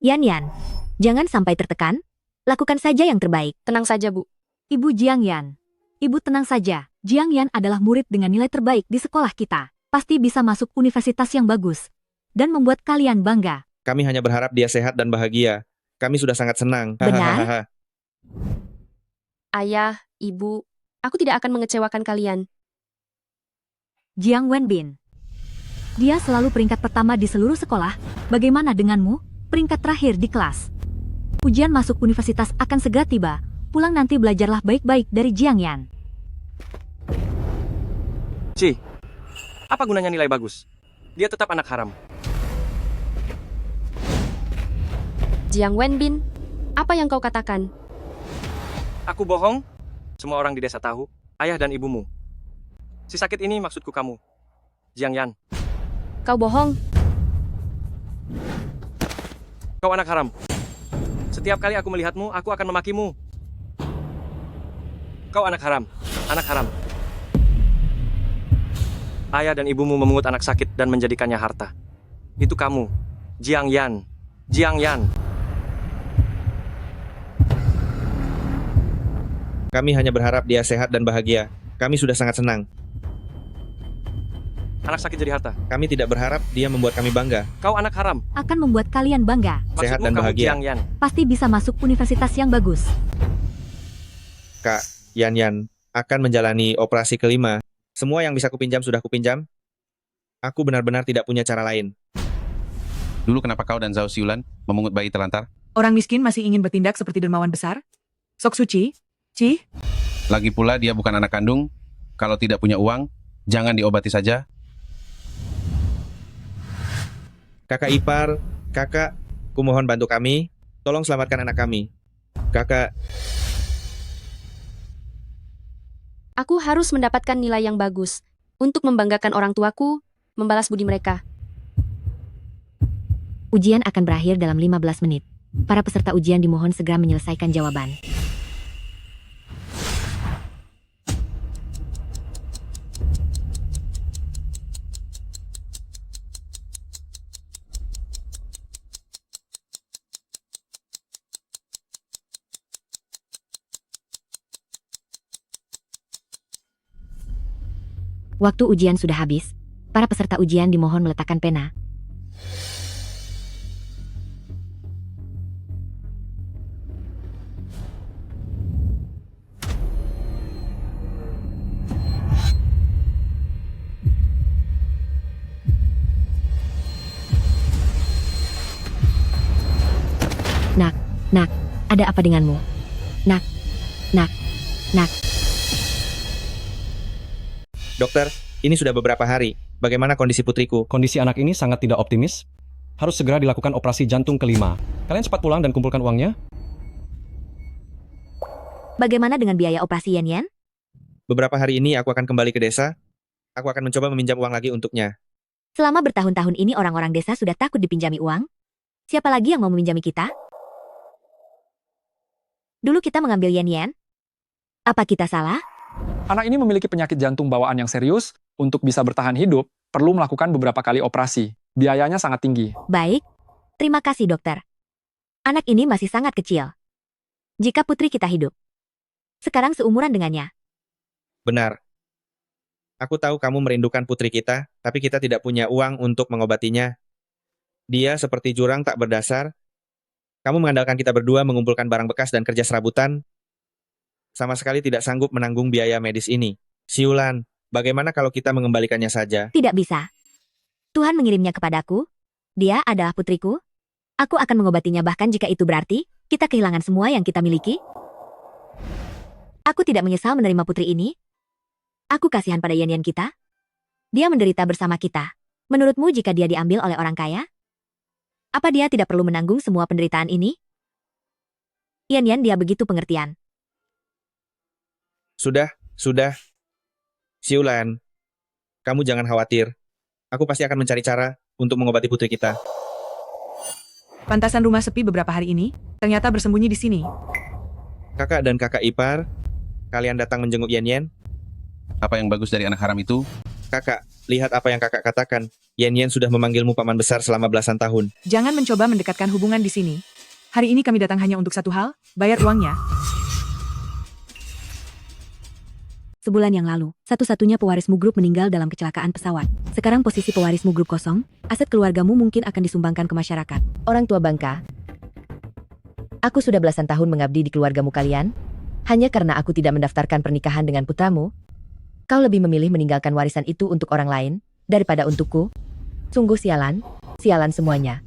Yan Yan, jangan sampai tertekan. Lakukan saja yang terbaik. Tenang saja, Bu. Ibu Jiang Yan. Ibu tenang saja. Jiang Yan adalah murid dengan nilai terbaik di sekolah kita. Pasti bisa masuk universitas yang bagus. Dan membuat kalian bangga. Kami hanya berharap dia sehat dan bahagia. Kami sudah sangat senang. Benar? Hahaha. Ayah, Ibu, aku tidak akan mengecewakan kalian. Jiang Wenbin. Dia selalu peringkat pertama di seluruh sekolah. Bagaimana denganmu? Peringkat terakhir di kelas. Ujian masuk universitas akan segera tiba. Pulang nanti belajarlah baik-baik dari Jiang Yan. Ci, apa gunanya nilai bagus? Dia tetap anak haram. Jiang Wenbin, apa yang kau katakan? Aku bohong? Semua orang di desa tahu, ayah dan ibumu. Si sakit ini maksudku kamu, Jiang Yan. Kau bohong. Kau anak haram. Setiap kali aku melihatmu, aku akan memakimu. Kau anak haram, anak haram. Ayah dan ibumu memungut anak sakit dan menjadikannya harta. Itu kamu, Jiang Yan. Jiang Yan. Kami hanya berharap dia sehat dan bahagia. Kami sudah sangat senang. Anak sakit jadi harta. Kami tidak berharap dia membuat kami bangga. Kau anak haram. Akan membuat kalian bangga. Sehat Maksudmu dan kamu bahagia. Jiang Yan. Pasti bisa masuk universitas yang bagus. Kak, Yan Yan akan menjalani operasi kelima. Semua yang bisa kupinjam sudah kupinjam. Aku benar-benar tidak punya cara lain. Dulu kenapa kau dan Zhao Xiulan memungut bayi terlantar? Orang miskin masih ingin bertindak seperti dermawan besar? Sok Suci? Ci? Lagi pula dia bukan anak kandung. Kalau tidak punya uang, jangan diobati saja. Kakak ipar, kakak, kumohon bantu kami. Tolong selamatkan anak kami. Kakak, Aku harus mendapatkan nilai yang bagus untuk membanggakan orang tuaku, membalas budi mereka. Ujian akan berakhir dalam 15 menit. Para peserta ujian dimohon segera menyelesaikan jawaban. Waktu ujian sudah habis. Para peserta ujian dimohon meletakkan pena. Nak, ada apa denganmu? Nak. dokter, ini sudah beberapa hari. Bagaimana kondisi putriku? Kondisi anak ini sangat tidak optimis. Harus segera dilakukan operasi jantung kelima. Kalian cepat pulang dan kumpulkan uangnya. Bagaimana dengan biaya operasi Yan Yan? Beberapa hari ini aku akan kembali ke desa. Aku akan mencoba meminjam uang lagi untuknya. Selama bertahun-tahun ini orang-orang desa sudah takut dipinjami uang. Siapa lagi yang mau meminjami kita? Dulu kita mengambil Yan Yan. Apa kita salah? Anak ini memiliki penyakit jantung bawaan yang serius. Untuk bisa bertahan hidup, perlu melakukan beberapa kali operasi. Biayanya sangat tinggi. Baik. Terima kasih dokter. Anak ini masih sangat kecil. Jika putri kita hidup. Sekarang seumuran dengannya. Benar. Aku tahu kamu merindukan putri kita, tapi kita tidak punya uang untuk mengobatinya. Dia seperti jurang tak berdasar. Kamu mengandalkan kita berdua mengumpulkan barang bekas dan kerja serabutan. Sama sekali tidak sanggup menanggung biaya medis ini. Xiulan, bagaimana kalau kita mengembalikannya saja? Tidak bisa. Tuhan mengirimnya kepadaku. Dia adalah putriku. Aku akan mengobatinya bahkan jika itu berarti kita kehilangan semua yang kita miliki. Aku tidak menyesal menerima putri ini. Aku kasihan pada Yan Yan kita. Dia menderita bersama kita. Menurutmu jika dia diambil oleh orang kaya? Apa dia tidak perlu menanggung semua penderitaan ini? Yan Yan dia begitu pengertian. Sudah. Xiulan, kamu jangan khawatir. Aku pasti akan mencari cara untuk mengobati putri kita. Pantasan rumah sepi beberapa hari ini, ternyata bersembunyi di sini. Kakak dan kakak ipar, kalian datang menjenguk Yan Yan? Apa yang bagus dari anak haram itu? Kakak, lihat apa yang kakak katakan. Yen sudah memanggilmu paman besar selama belasan tahun. Jangan mencoba mendekatkan hubungan di sini. Hari ini kami datang hanya untuk satu hal, bayar uangnya. Sebulan yang lalu, satu-satunya pewarismu grup meninggal dalam kecelakaan pesawat. Sekarang posisi pewarismu grup kosong, aset keluargamu mungkin akan disumbangkan ke masyarakat. Orang tua bangka. Aku sudah belasan tahun mengabdi di keluargamu kalian. Hanya karena aku tidak mendaftarkan pernikahan dengan putramu, kau lebih memilih meninggalkan warisan itu untuk orang lain, daripada untukku. Sungguh sialan, sialan semuanya.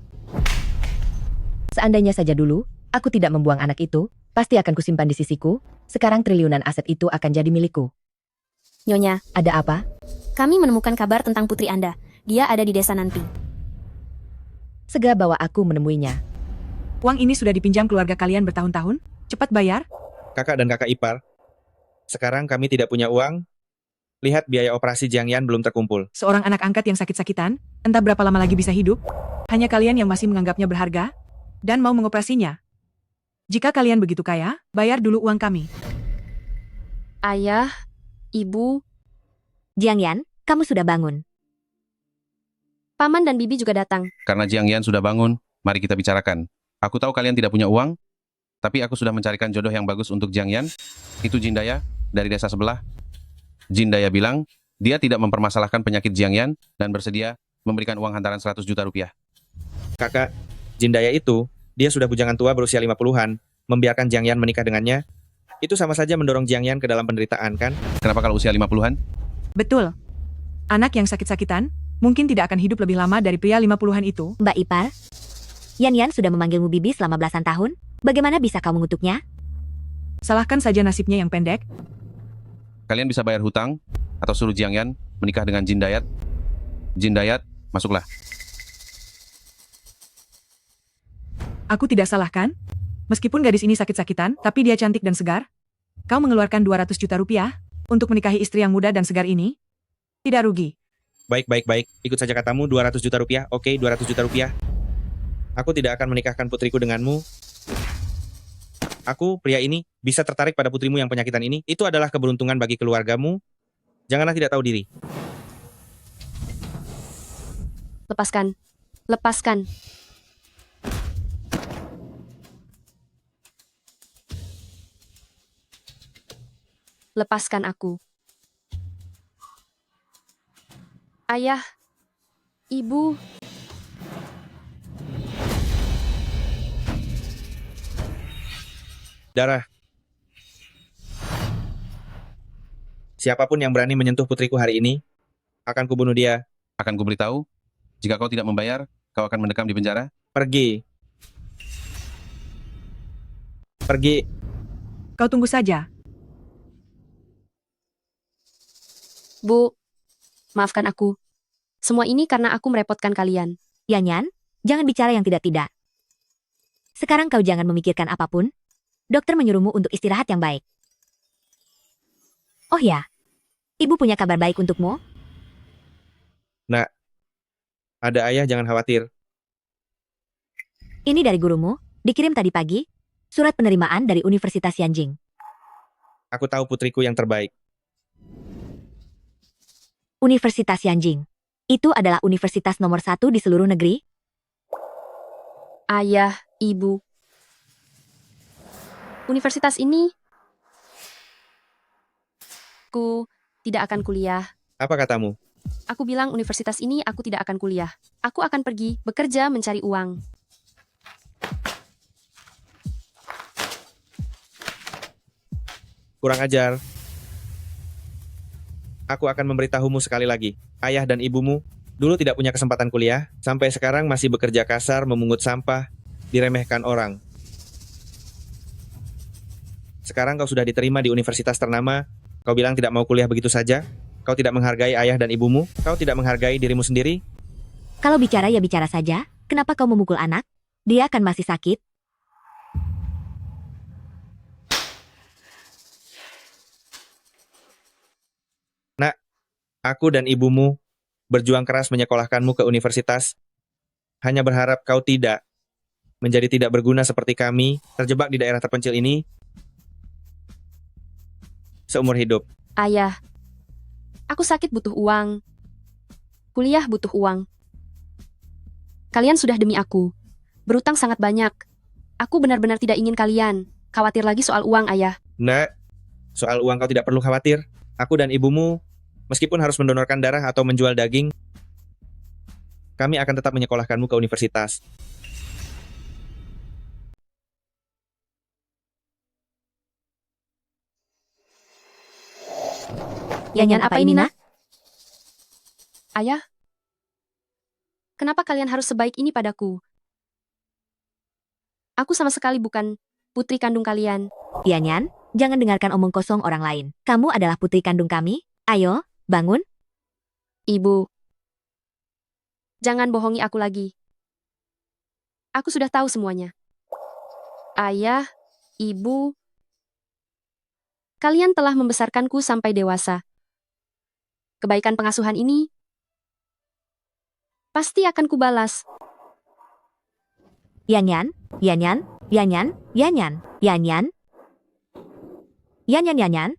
Seandainya saja dulu, aku tidak membuang anak itu, pasti akan kusimpan di sisiku, sekarang triliunan aset itu akan jadi milikku. Nyonya, Ada apa? kami menemukan kabar tentang putri Anda. Dia ada di desa Nanping. Segera bawa aku menemuinya. Uang ini sudah dipinjam keluarga kalian bertahun-tahun, cepat bayar. Kakak dan kakak ipar. Sekarang kami tidak punya uang. Lihat biaya operasi Jiang Yan belum terkumpul. Seorang anak angkat yang sakit-sakitan, entah berapa lama lagi bisa hidup. Hanya kalian yang masih menganggapnya berharga, dan mau mengoperasinya. Jika kalian begitu kaya, bayar dulu uang kami. Ayah, Ibu, Jiang Yan, kamu sudah bangun. Paman dan Bibi juga datang. Karena Jiang Yan sudah bangun, mari kita bicarakan. Aku tahu kalian tidak punya uang, tapi aku sudah mencarikan jodoh yang bagus untuk Jiang Yan. Itu Jindaya, dari desa sebelah. Jindaya bilang, dia tidak mempermasalahkan penyakit Jiang Yan dan bersedia memberikan uang hantaran 100 juta rupiah. Kakak, Jindaya itu, dia sudah bujangan tua berusia 50-an. Membiarkan Jiang Yan menikah dengannya, itu sama saja mendorong Jiang Yan ke dalam penderitaan, kan? Kenapa kalau usia 50-an? Betul. Anak yang sakit-sakitan, mungkin tidak akan hidup lebih lama dari pria 50-an itu. Mbak Ipar, Yan sudah memanggilmu Bibi selama belasan tahun. Bagaimana bisa kau mengutuknya? Salahkan saja nasibnya yang pendek. Kalian bisa bayar hutang, atau suruh Jiang Yan menikah dengan Jindayat. Jindayat, masuklah. Aku tidak salahkan. Meskipun gadis ini sakit-sakitan, tapi dia cantik dan segar. Kau mengeluarkan 200 juta rupiah untuk menikahi istri yang muda dan segar ini? Tidak rugi. Baik. Ikut saja katamu 200 juta rupiah. Oke, 200 juta rupiah. Aku tidak akan menikahkan putriku denganmu. Aku, pria ini, bisa tertarik pada putrimu yang penyakitan ini. Itu adalah keberuntungan bagi keluargamu. Janganlah tidak tahu diri. Lepaskan. Lepaskan. Lepaskan aku. Ayah, Ibu, Darah. Siapapun yang berani menyentuh putriku hari ini, akan kubunuh dia. Akan kuberitahu, jika kau tidak membayar, kau akan mendekam di penjara. Pergi. Pergi. Kau tunggu saja. Bu, maafkan aku. Semua ini karena aku merepotkan kalian. Yan, jangan bicara yang tidak-tidak. Sekarang kau jangan memikirkan apapun. Dokter menyuruhmu untuk istirahat yang baik. Oh ya, ibu punya kabar baik untukmu. Nak, ada ayah, jangan khawatir. Ini dari gurumu, dikirim tadi pagi. Surat penerimaan dari Universitas Yanjing. Aku tahu putriku yang terbaik. Universitas Yanjing. Itu adalah universitas nomor 1 di seluruh negeri. Ayah, Ibu. Universitas ini, aku tidak akan kuliah. Apa katamu? Aku bilang universitas ini aku tidak akan kuliah. Aku akan pergi, bekerja, mencari uang. Kurang ajar. Aku akan memberitahumu sekali lagi. Ayah dan ibumu dulu tidak punya kesempatan kuliah, sampai sekarang masih bekerja kasar, memungut sampah, diremehkan orang. Sekarang kau sudah diterima di universitas ternama, kau bilang tidak mau kuliah begitu saja? Kau tidak menghargai ayah dan ibumu? Kau tidak menghargai dirimu sendiri? Kalau bicara ya bicara saja. Kenapa kau memukul anak? Dia kan masih sakit. Nak, aku dan ibumu berjuang keras menyekolahkanmu ke universitas, hanya berharap kau tidak menjadi tidak berguna seperti kami, terjebak di daerah terpencil ini seumur hidup. Ayah, aku sakit butuh uang. Kuliah butuh uang. Kalian sudah demi aku. Berutang sangat banyak. Aku benar-benar tidak ingin kalian khawatir lagi soal uang, Ayah. Nak, soal uang kau tidak perlu khawatir. Aku dan ibumu, meskipun harus mendonorkan darah atau menjual daging, kami akan tetap menyekolahkanmu ke universitas. Yanyan, apa ini, nak? Ayah? Kenapa kalian harus sebaik ini padaku? Aku sama sekali bukan putri kandung kalian. Yanyan, jangan dengarkan omong kosong orang lain. Kamu adalah putri kandung kami. Ayo, bangun. Ibu. Jangan bohongi aku lagi. Aku sudah tahu semuanya. Ayah, ibu, kalian telah membesarkanku sampai dewasa. Kebaikan pengasuhan ini pasti akan kubalas. Yanyan, Yanyan, Yanyan, Yanyan, Yanyan. Yanyan, Yanyan.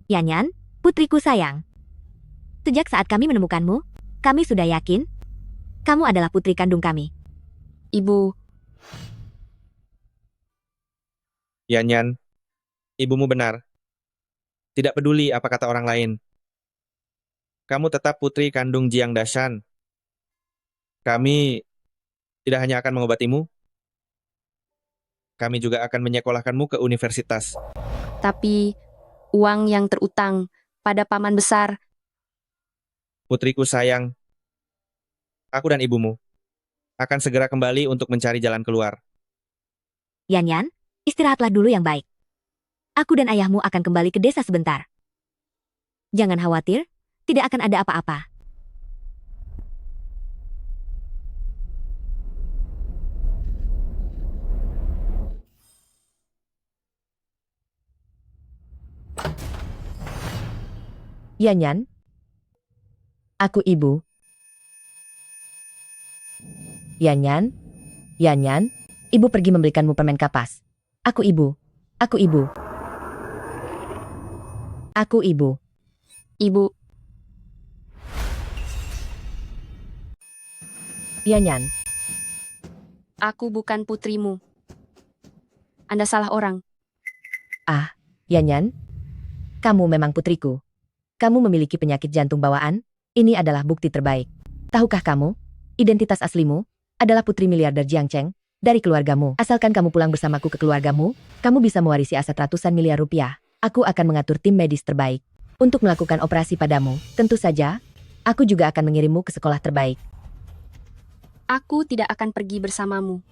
Yanyan, putriku sayang. Sejak saat kami menemukanmu, kami sudah yakin kamu adalah putri kandung kami. Ibu, Yanyan, ibumu benar. Tidak peduli apa kata orang lain. Kamu tetap putri kandung Jiang Dashan. Kami tidak hanya akan mengobatimu, kami juga akan menyekolahkanmu ke universitas. tapi uang yang terutang pada paman besar, Putriku sayang, aku dan ibumu akan segera kembali untuk mencari jalan keluar. Yanyan, istirahatlah dulu yang baik. Aku dan ayahmu akan kembali ke desa sebentar. Jangan khawatir, tidak akan ada apa-apa. Yanyan, aku ibu. Yanyan, Yanyan, ibu pergi membelikanmu permen kapas. Aku ibu. Aku ibu. Aku ibu. ibu, Yanyan, aku bukan putrimu. Anda salah orang. Yanyan, kamu memang putriku. Kamu memiliki penyakit jantung bawaan. Ini adalah bukti terbaik. Tahukah kamu, identitas aslimu adalah putri miliarder Jiang Cheng dari keluargamu. Asalkan kamu pulang bersamaku ke keluargamu, kamu bisa mewarisi aset ratusan miliar rupiah. Aku akan mengatur tim medis terbaik untuk melakukan operasi padamu. Tentu saja, aku juga akan mengirimmu ke sekolah terbaik. Aku tidak akan pergi bersamamu.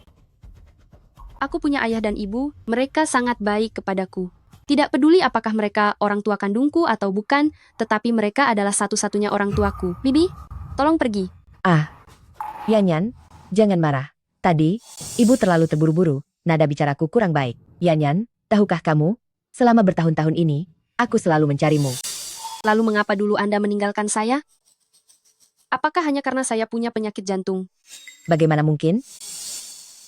Aku punya ayah dan ibu, mereka sangat baik kepadaku. Tidak peduli apakah mereka orang tua kandungku atau bukan, tetapi mereka adalah satu-satunya orang tuaku. Bibi, tolong pergi. Yanyan, jangan marah. Tadi, ibu terlalu terburu-buru. Nada bicaraku kurang baik. Yanyan, tahukah kamu, selama bertahun-tahun ini, aku selalu mencarimu. Lalu mengapa dulu Anda meninggalkan saya? Apakah hanya karena saya punya penyakit jantung? Bagaimana mungkin?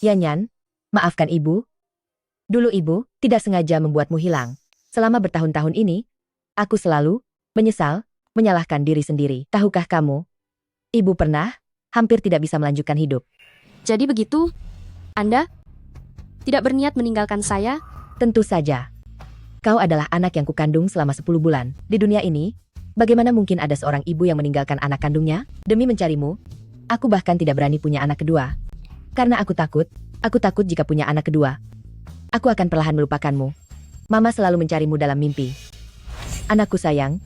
Yanyan, maafkan ibu. Dulu ibu tidak sengaja membuatmu hilang. Selama bertahun-tahun ini, aku selalu menyesal, menyalahkan diri sendiri. Tahukah kamu, ibu pernah hampir tidak bisa melanjutkan hidup. Jadi begitu? Anda tidak berniat meninggalkan saya? Tentu saja. Kau adalah anak yang kukandung selama 10 bulan. Di dunia ini, bagaimana mungkin ada seorang ibu yang meninggalkan anak kandungnya? Demi mencarimu, aku bahkan tidak berani punya anak kedua. Karena aku takut jika punya anak kedua, aku akan perlahan melupakanmu. Mama selalu mencarimu dalam mimpi. Anakku sayang,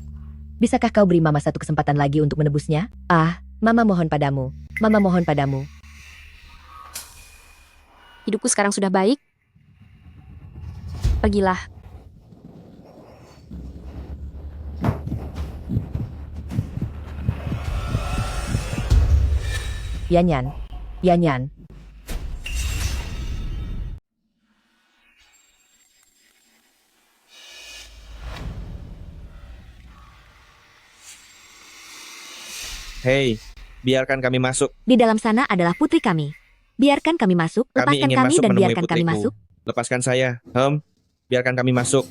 bisakah kau beri Mama satu kesempatan lagi untuk menebusnya? Mama mohon padamu. Mama mohon padamu. Hidupku sekarang sudah baik. Pergilah. Yanyan. Yanyan. Hei, biarkan kami masuk. Di dalam sana adalah putri kami. Biarkan kami masuk, Kami lepaskan ingin kami masuk dan menemui biarkan kami putriku. masuk. Lepaskan saya. Biarkan kami masuk.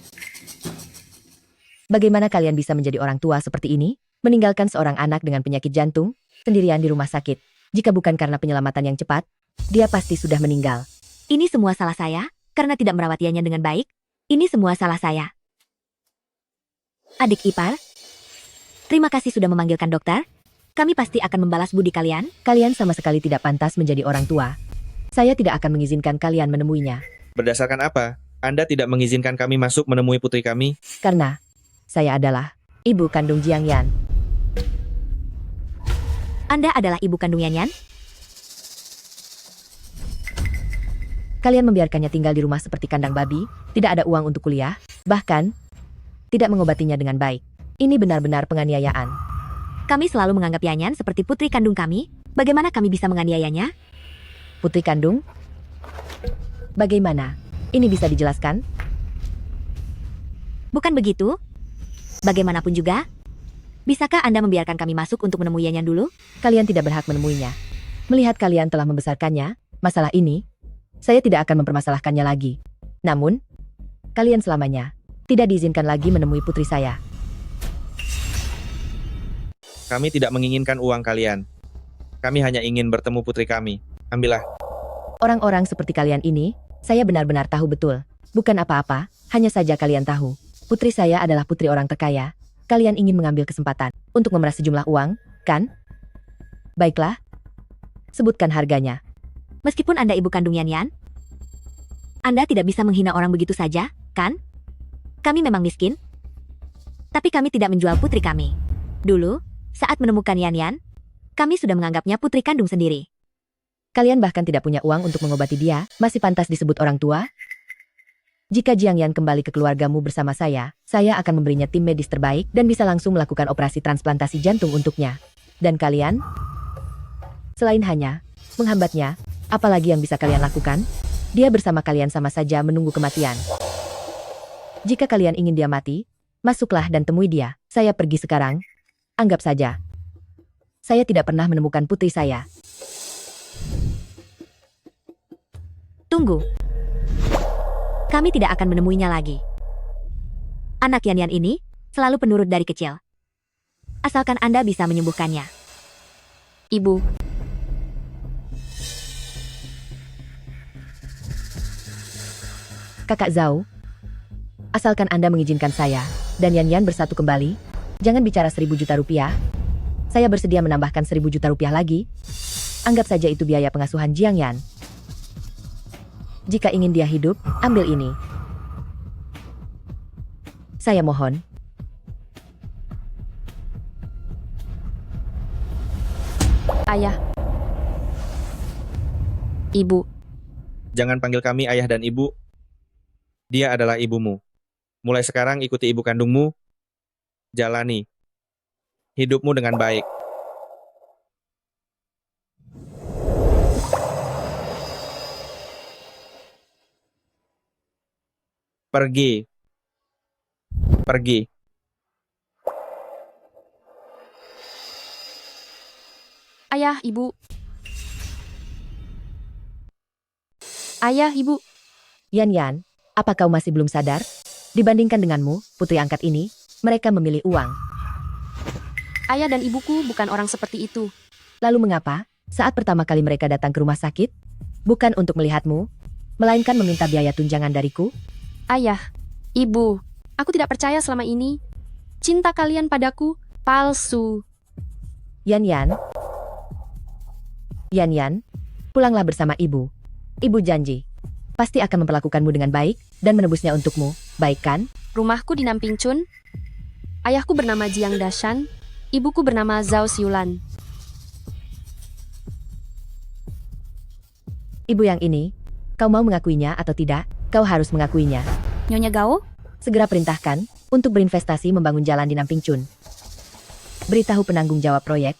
Bagaimana kalian bisa menjadi orang tua seperti ini? Meninggalkan seorang anak dengan penyakit jantung, sendirian di rumah sakit. Jika bukan karena penyelamatan yang cepat, dia pasti sudah meninggal. Ini semua salah saya, karena tidak merawat Yanyan dengan baik. Ini semua salah saya. Adik ipar, terima kasih sudah memanggilkan dokter. Kami pasti akan membalas budi kalian. Kalian sama sekali tidak pantas menjadi orang tua. Saya tidak akan mengizinkan kalian menemuinya. Berdasarkan apa? Anda tidak mengizinkan kami masuk menemui putri kami? Karena saya adalah ibu kandung Jiang Yan. Anda adalah ibu kandung Yanyan? Kalian membiarkannya tinggal di rumah seperti kandang babi, tidak ada uang untuk kuliah, bahkan tidak mengobatinya dengan baik. Ini benar-benar penganiayaan. Kami selalu menganggap Yanyan seperti putri kandung kami. Bagaimana kami bisa menganiayanya? Putri kandung? Bagaimana? Ini bisa dijelaskan? Bukan begitu? Bagaimanapun juga, bisakah Anda membiarkan kami masuk untuk menemui Yanyan dulu? Kalian tidak berhak menemuinya. Melihat kalian telah membesarkannya, masalah ini, saya tidak akan mempermasalahkannya lagi. Namun, kalian selamanya tidak diizinkan lagi menemui putri saya. Kami tidak menginginkan uang kalian. Kami hanya ingin bertemu putri kami. Ambillah. Orang-orang seperti kalian ini, saya benar-benar tahu betul. Bukan apa-apa, hanya saja kalian tahu. Putri saya adalah putri orang terkaya. Kalian ingin mengambil kesempatan untuk memeras sejumlah uang, kan? Baiklah. Sebutkan harganya. Meskipun Anda ibu kandung Yanyan, Anda tidak bisa menghina orang begitu saja, kan? Kami memang miskin, tapi kami tidak menjual putri kami. Dulu, saat menemukan Yanyan, kami sudah menganggapnya putri kandung sendiri. Kalian bahkan tidak punya uang untuk mengobati dia, masih pantas disebut orang tua? Jika Jiang Yan kembali ke keluargamu bersama saya akan memberinya tim medis terbaik dan bisa langsung melakukan operasi transplantasi jantung untuknya. Dan kalian? Selain hanya menghambatnya, apalagi yang bisa kalian lakukan? Dia bersama kalian sama saja menunggu kematian. Jika kalian ingin dia mati, masuklah dan temui dia. Saya pergi sekarang. Anggap saja saya tidak pernah menemukan putri saya. Tunggu. Kami tidak akan menemuinya lagi. Anak Yanyan ini selalu penurut dari kecil. Asalkan Anda bisa menyembuhkannya. Ibu, Kakak Zhao, asalkan Anda mengizinkan saya dan Yan bersatu kembali, jangan bicara 1.000 juta rupiah. Saya bersedia menambahkan 1.000 juta rupiah lagi. Anggap saja itu biaya pengasuhan Jiang Yan. Jika ingin dia hidup, ambil ini. Saya mohon. ayah. Ibu, Jangan panggil kami ayah dan ibu. Dia adalah ibumu. Mulai sekarang ikuti ibu kandungmu. Jalani hidupmu dengan baik. Pergi. Pergi. ayah, ibu. Ayah, ibu. Yan, apa kau masih belum sadar? Dibandingkan denganmu, putri angkat ini, mereka memilih uang. Ayah dan ibuku bukan orang seperti itu. Lalu mengapa, saat pertama kali mereka datang ke rumah sakit? Bukan untuk melihatmu, melainkan meminta biaya tunjangan dariku? Ayah, ibu, aku tidak percaya selama ini. Cinta kalian padaku palsu. Yan, pulanglah bersama ibu. Ibu janji, pasti akan memperlakukanmu dengan baik dan menebusnya untukmu, baik kan? Rumahku di Namping Chun. Ayahku bernama Jiang Dashan. Ibuku bernama Zhao Xiulan. Ibu yang ini, kau mau mengakuinya atau tidak? Kau harus mengakuinya. Nyonya Gao? Segera perintahkan untuk berinvestasi membangun jalan di Namping Chun. Beritahu penanggung jawab proyek.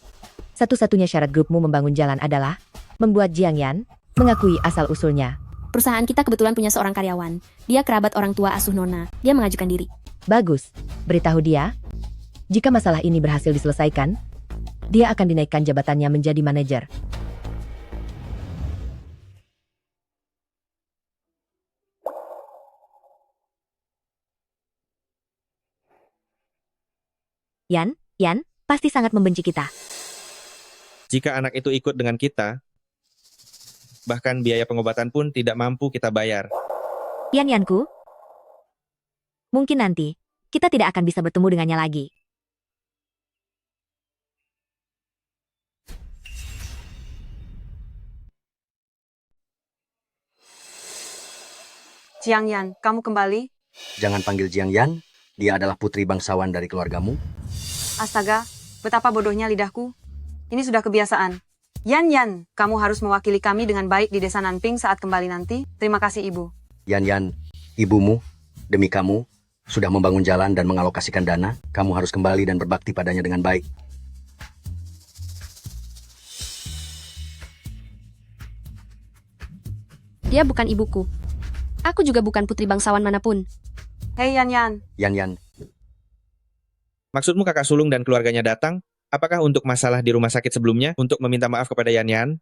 Satu-satunya syarat grupmu membangun jalan adalah membuat Jiang Yan mengakui asal-usulnya. Perusahaan kita kebetulan punya seorang karyawan. Dia kerabat orang tua asuh Nona. Dia mengajukan diri. Bagus. Beritahu dia. Jika masalah ini berhasil diselesaikan, dia akan dinaikkan jabatannya menjadi manajer. Yan, pasti sangat membenci kita. Jika anak itu ikut dengan kita, bahkan biaya pengobatan pun tidak mampu kita bayar. Yan-Yanku, mungkin nanti kita tidak akan bisa bertemu dengannya lagi. Jiang Yan, kamu kembali? Jangan panggil Jiang Yan, dia adalah putri bangsawan dari keluargamu. Astaga, betapa bodohnya lidahku. Ini sudah kebiasaan. Yan Yan, kamu harus mewakili kami dengan baik di desa Nanping saat kembali nanti. Terima kasih Ibu. Yan Yan, ibumu, demi kamu, sudah membangun jalan dan mengalokasikan dana. Kamu harus kembali dan berbakti padanya dengan baik. Dia bukan ibuku. Aku juga bukan putri bangsawan manapun. Hei Yan Yan. Yan Yan, Maksudmu kakak sulung dan keluarganya datang? Apakah untuk masalah di rumah sakit sebelumnya untuk meminta maaf kepada Yan-Yan?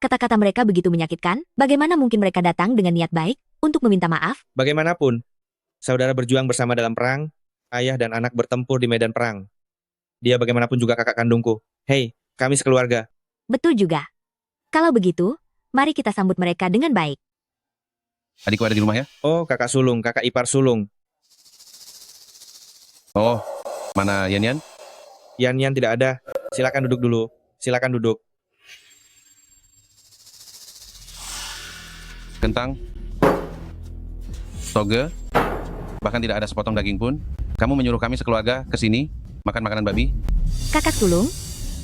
Kata-kata mereka begitu menyakitkan, bagaimana mungkin mereka datang dengan niat baik untuk meminta maaf? Bagaimanapun, saudara berjuang bersama dalam perang, ayah dan anak bertempur di medan perang. Dia bagaimanapun juga kakak kandungku. Hei, kami sekeluarga. Betul juga. Kalau begitu, mari kita sambut mereka dengan baik. Adikku ada di rumah ya? Oh, kakak sulung, kakak ipar sulung. Oh, mana Yan-Yan? Yan-Yan tidak ada. Silakan duduk dulu. Silakan duduk. Kentang, toge, bahkan tidak ada sepotong daging pun. Kamu menyuruh kami sekeluarga ke sini makan makanan babi? Kakak sulung,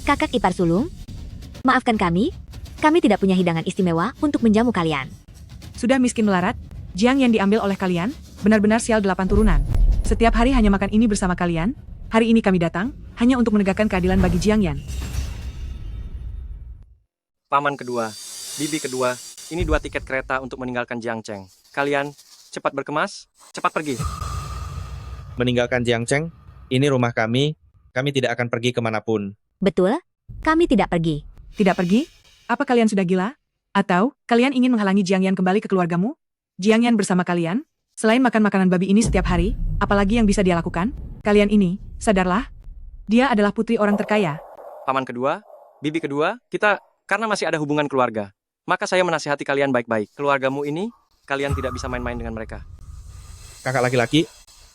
kakak ipar sulung, maafkan kami tidak punya hidangan istimewa untuk menjamu kalian. Sudah miskin melarat, Jiang yang diambil oleh kalian, benar-benar sial 8 turunan. Setiap hari hanya makan ini bersama kalian. Hari ini kami datang, hanya untuk menegakkan keadilan bagi Jiang Yan. Paman kedua, bibi kedua, ini 2 tiket kereta untuk meninggalkan Jiangcheng. Kalian cepat berkemas, cepat pergi. Meninggalkan Jiangcheng, ini rumah kami tidak akan pergi kemanapun. Betul, kami tidak pergi. Tidak pergi? Apa kalian sudah gila? Atau, kalian ingin menghalangi Jiang Yan kembali ke keluargamu? Jiang Yan bersama kalian? Selain makan makanan babi ini setiap hari, apalagi yang bisa dia lakukan? Kalian ini, sadarlah. Dia adalah putri orang terkaya. Paman kedua, bibi kedua, kita karena masih ada hubungan keluarga. Maka saya menasihati kalian baik-baik. Keluargamu ini, kalian tidak bisa main-main dengan mereka. Kakak laki-laki,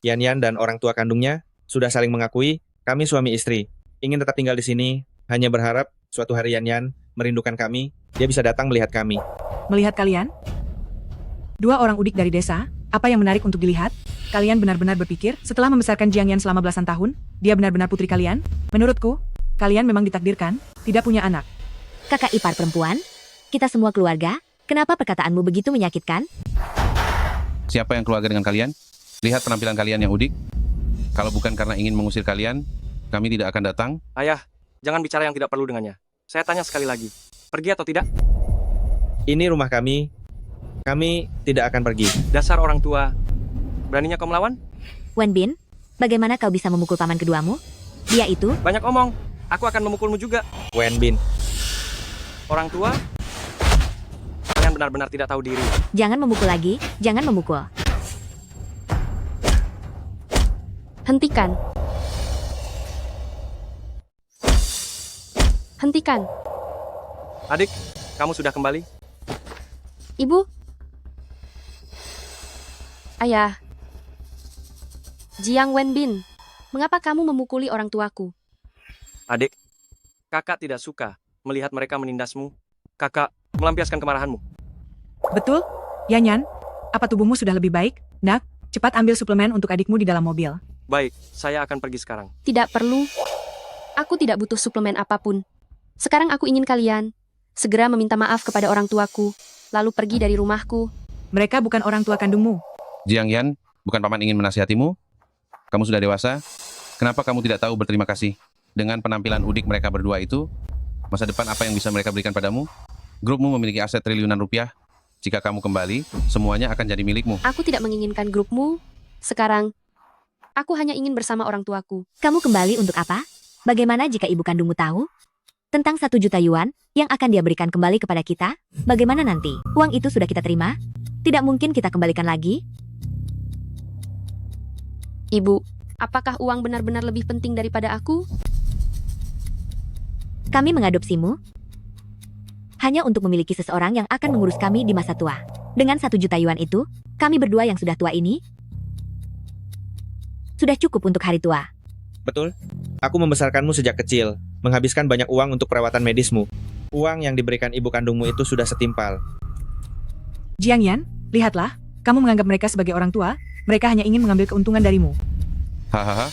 Yan-Yan dan orang tua kandungnya sudah saling mengakui kami suami istri. Ingin tetap tinggal di sini, hanya berharap suatu hari Yan-Yan merindukan kami, dia bisa datang melihat kami. Melihat kalian? 2 orang udik dari desa, apa yang menarik untuk dilihat? Kalian benar-benar berpikir, setelah membesarkan Jiang Yan selama belasan tahun, dia benar-benar putri kalian? Menurutku, kalian memang ditakdirkan, tidak punya anak. Kakak ipar perempuan, kita semua keluarga, kenapa perkataanmu begitu menyakitkan? Siapa yang keluarga dengan kalian? Lihat penampilan kalian yang udik. Kalau bukan karena ingin mengusir kalian, kami tidak akan datang. Ayah, jangan bicara yang tidak perlu dengannya. Saya tanya sekali lagi, pergi atau tidak? Ini rumah kami tidak akan pergi. Dasar orang tua, beraninya kau melawan? Wenbin, bagaimana kau bisa memukul paman keduamu? Dia itu... Banyak omong, aku akan memukulmu juga. Wenbin, Orang tua, kalian benar-benar tidak tahu diri. Jangan memukul lagi, jangan memukul. Hentikan. Hentikan. Adik, kamu sudah kembali? Ibu. Ayah. Jiang Wenbin, mengapa kamu memukuli orang tuaku? Adik, kakak tidak suka melihat mereka menindasmu. Kakak melampiaskan kemarahanmu. Betul? Yan Yan, apa tubuhmu sudah lebih baik? Nak, cepat ambil suplemen untuk adikmu di dalam mobil. Baik, saya akan pergi sekarang. Tidak perlu. Aku tidak butuh suplemen apapun. Sekarang aku ingin kalian segera meminta maaf kepada orang tuaku, lalu pergi dari rumahku. Mereka bukan orang tua kandungmu. Jiang Yan, bukan paman ingin menasihatimu? Kamu sudah dewasa? Kenapa kamu tidak tahu berterima kasih? Dengan penampilan udik mereka berdua itu, masa depan apa yang bisa mereka berikan padamu? Grupmu memiliki aset triliunan rupiah. Jika kamu kembali, semuanya akan jadi milikmu. Aku tidak menginginkan grupmu. Sekarang, aku hanya ingin bersama orang tuaku. Kamu kembali untuk apa? Bagaimana jika ibu kandungmu tahu? Tentang 1 juta yuan yang akan dia berikan kembali kepada kita? Bagaimana nanti? Uang itu sudah kita terima? Tidak mungkin kita kembalikan lagi? Ibu, apakah uang benar-benar lebih penting daripada aku? Kami mengadopsimu hanya untuk memiliki seseorang yang akan mengurus kami di masa tua. Dengan 1 juta yuan itu, kami berdua yang sudah tua ini sudah cukup untuk hari tua. Betul? Aku membesarkanmu sejak kecil, menghabiskan banyak uang untuk perawatan medismu. Uang yang diberikan ibu kandungmu itu sudah setimpal. Jiang Yan, lihatlah, kamu menganggap mereka sebagai orang tua, mereka hanya ingin mengambil keuntungan darimu. Hahaha,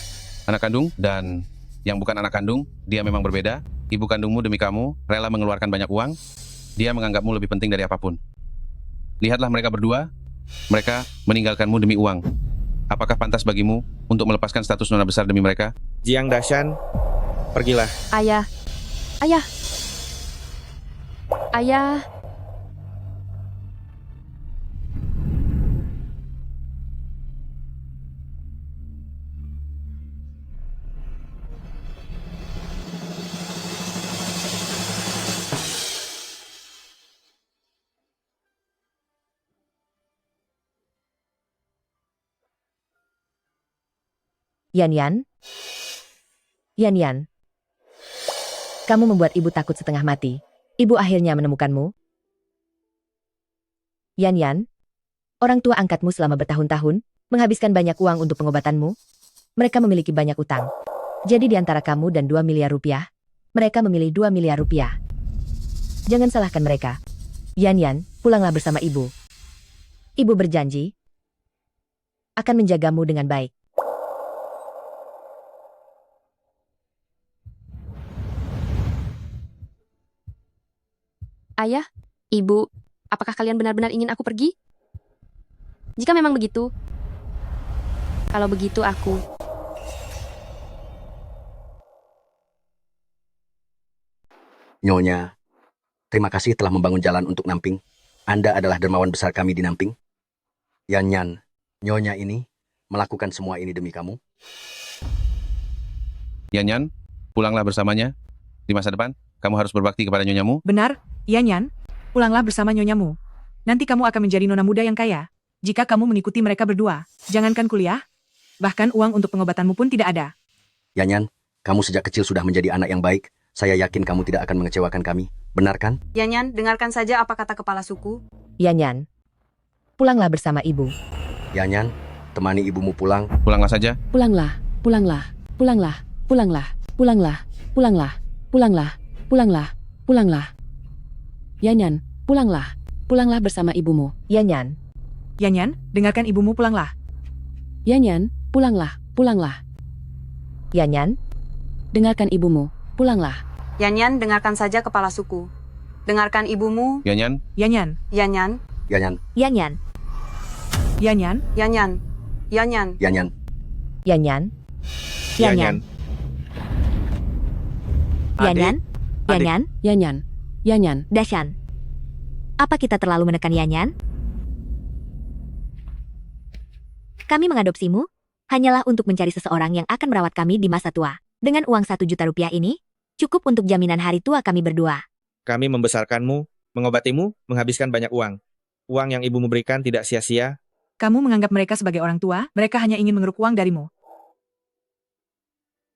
anak kandung dan yang bukan anak kandung, dia memang berbeda. Ibu kandungmu demi kamu rela mengeluarkan banyak uang. Dia menganggapmu lebih penting dari apapun. Lihatlah mereka berdua, mereka meninggalkanmu demi uang. Apakah pantas bagimu untuk melepaskan status nona besar demi mereka? Jiang Dashan, pergilah. Ayah. Ayah. Ayah. Yan Yan? Yan Yan? Kamu membuat ibu takut setengah mati. Ibu akhirnya menemukanmu. Yan Yan? Orang tua angkatmu selama bertahun-tahun, menghabiskan banyak uang untuk pengobatanmu. Mereka memiliki banyak utang. Jadi di antara kamu dan 2 miliar rupiah, mereka memilih 2 miliar rupiah. Jangan salahkan mereka. Yan Yan, pulanglah bersama ibu. Ibu berjanji akan menjagamu dengan baik. Ayah, Ibu, apakah kalian benar-benar ingin aku pergi? Jika memang begitu, kalau begitu aku... Nyonya, terima kasih telah membangun jalan untuk Namping. Anda adalah dermawan besar kami di Namping. Yan Yan, Nyonya ini melakukan semua ini demi kamu. Yan Yan, pulanglah bersamanya. Di masa depan, kamu harus berbakti kepada nyonyamu. Benar, Yan Yan, pulanglah bersama nyonyamu. Nanti kamu akan menjadi nona muda yang kaya. Jika kamu mengikuti mereka berdua, jangankan kuliah, bahkan uang untuk pengobatanmu pun tidak ada. Yan Yan, kamu sejak kecil sudah menjadi anak yang baik. Saya yakin kamu tidak akan mengecewakan kami. Benar kan? Yan Yan, dengarkan saja apa kata kepala suku. Yan Yan, pulanglah bersama ibu. Yan Yan, temani ibumu pulang. Pulanglah saja. Pulanglah, pulanglah, pulanglah, pulanglah, pulanglah, pulanglah, pulanglah, pulanglah, pulanglah. Yan Yan, pulanglah, pulanglah bersama ibumu. Yan Yan, Yan Yan, dengarkan ibumu pulanglah. Yan Yan, pulanglah, pulanglah. Yan Yan, Dengarkan ibumu, pulanglah. Yan Yan, dengarkan saja kepala suku. Dengarkan ibumu. Yan Yan, Yan Yan, Yan Yan, Yan Yan, Yan Yan, Yan Yan, Yan Yan, Yan Yan. Yan Yan. Yan Yan, Yan Yan, Yan Yan, Yan Yan, Yan Yan, Yan Yan. Dashan. Apa kita terlalu menekan Yan Yan? Kami mengadopsimu hanyalah untuk mencari seseorang yang akan merawat kami di masa tua. Dengan uang 1 juta rupiah ini, cukup untuk jaminan hari tua kami berdua. Kami membesarkanmu, mengobatimu, menghabiskan banyak uang. Uang yang ibumu berikan tidak sia-sia. kamu menganggap mereka sebagai orang tua, mereka hanya ingin mengeruk uang darimu.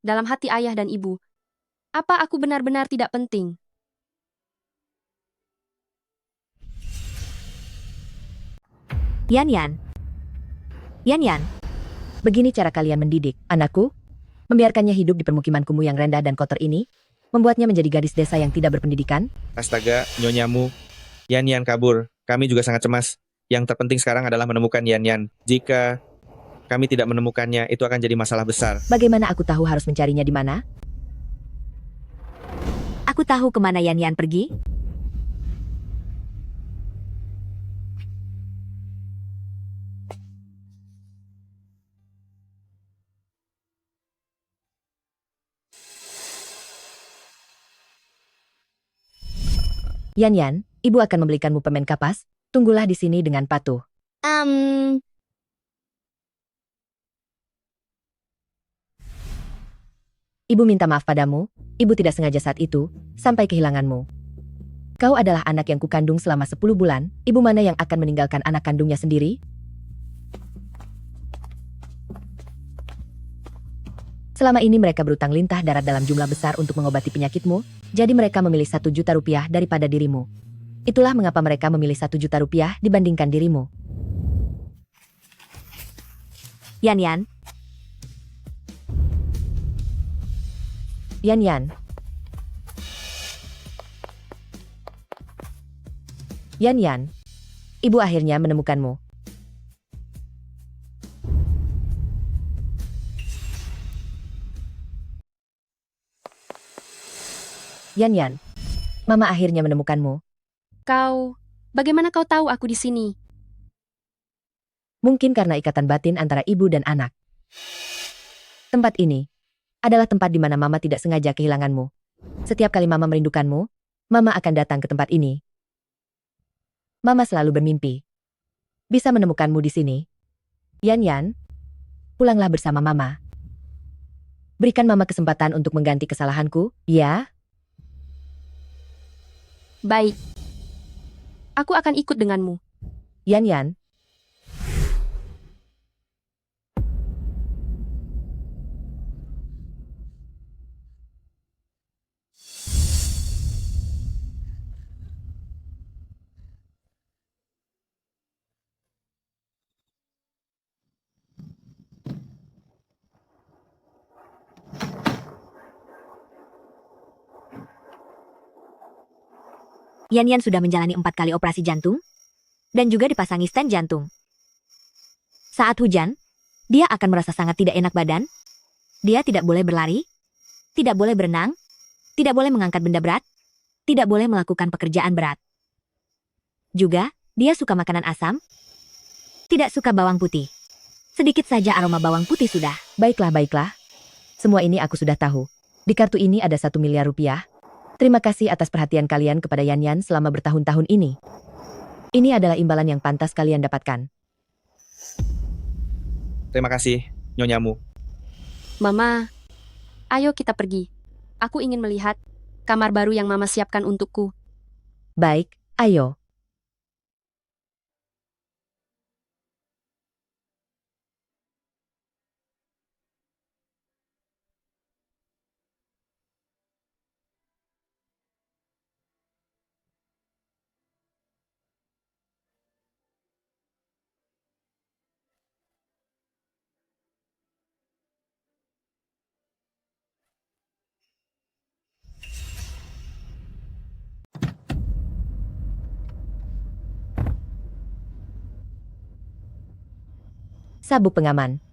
Dalam hati ayah dan ibu, apa aku benar-benar tidak penting? Yan Yan. Yan Yan. Begini cara kalian mendidik anakku? Membiarkannya hidup di permukiman kumuh yang rendah dan kotor ini? Membuatnya menjadi gadis desa yang tidak berpendidikan? Astaga, nyonyamu. Yan Yan kabur. Kami juga sangat cemas. Yang terpenting sekarang adalah menemukan Yan Yan. Jika kami tidak menemukannya, itu akan jadi masalah besar. Bagaimana aku tahu harus mencarinya di mana? Aku tahu kemana Yan Yan pergi. Yan Yan, ibu akan membelikanmu permen kapas. Tunggulah di sini dengan patuh. Ibu minta maaf padamu. Ibu tidak sengaja saat itu, sampai kehilanganmu. Kau adalah anak yang kukandung selama 10 bulan. Ibu mana yang akan meninggalkan anak kandungnya sendiri? Selama ini mereka berutang lintah darat dalam jumlah besar untuk mengobati penyakitmu, jadi mereka memilih 1 juta rupiah daripada dirimu. Itulah mengapa mereka memilih 1 juta rupiah dibandingkan dirimu. Yan Yan, Yan Yan. Yan Yan. Ibu akhirnya menemukanmu. Yan Yan. Mama akhirnya menemukanmu. Bagaimana kau tahu aku di sini? Mungkin karena ikatan batin antara ibu dan anak. Tempat ini adalah tempat di mana Mama tidak sengaja kehilanganmu. Setiap kali Mama merindukanmu, Mama akan datang ke tempat ini. Mama selalu bermimpi bisa menemukanmu di sini. Yan Yan, pulanglah bersama Mama. Berikan Mama kesempatan untuk mengganti kesalahanku, ya? Baik. Aku akan ikut denganmu. Yan Yan. Yan Yan sudah menjalani 4 kali operasi jantung dan juga dipasangi stent jantung. Saat hujan, dia akan merasa sangat tidak enak badan. Dia tidak boleh berlari, tidak boleh berenang, tidak boleh mengangkat benda berat, tidak boleh melakukan pekerjaan berat. Juga, dia suka makanan asam, tidak suka bawang putih. Sedikit saja aroma bawang putih sudah. Baiklah, baiklah. Semua ini aku sudah tahu. Di kartu ini ada 1 miliar rupiah. Terima kasih atas perhatian kalian kepada Yan Yan selama bertahun-tahun ini. Ini adalah imbalan yang pantas kalian dapatkan. Terima kasih, Nyonyamu. Mama, ayo kita pergi. Aku ingin melihat kamar baru yang Mama siapkan untukku. Baik, ayo. Sabuk pengaman.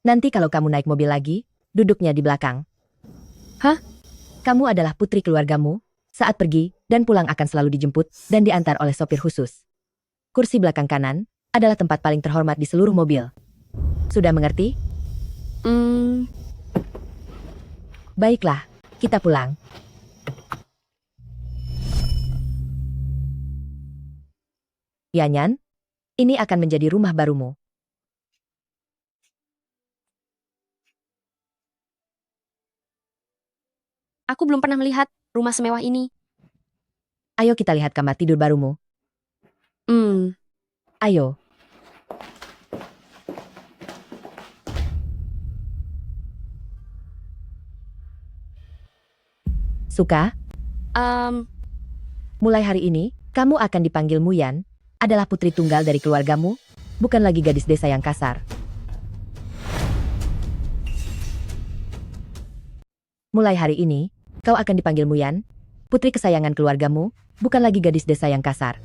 Nanti kalau kamu naik mobil lagi, duduknya di belakang. Hah? Kamu adalah putri keluargamu. Saat pergi dan pulang akan selalu dijemput dan diantar oleh sopir khusus. Kursi belakang kanan adalah tempat paling terhormat di seluruh mobil. Sudah mengerti? Baiklah, kita pulang. Yan Yan, ini akan menjadi rumah barumu. Aku belum pernah melihat rumah semewah ini. Ayo kita lihat kamar tidur barumu. Ayo. Suka? Mulai hari ini, kamu akan dipanggil Muyan, adalah putri tunggal dari keluargamu, bukan lagi gadis desa yang kasar. Mulai hari ini, kau akan dipanggil Muyan, putri kesayangan keluargamu, bukan lagi gadis desa yang kasar.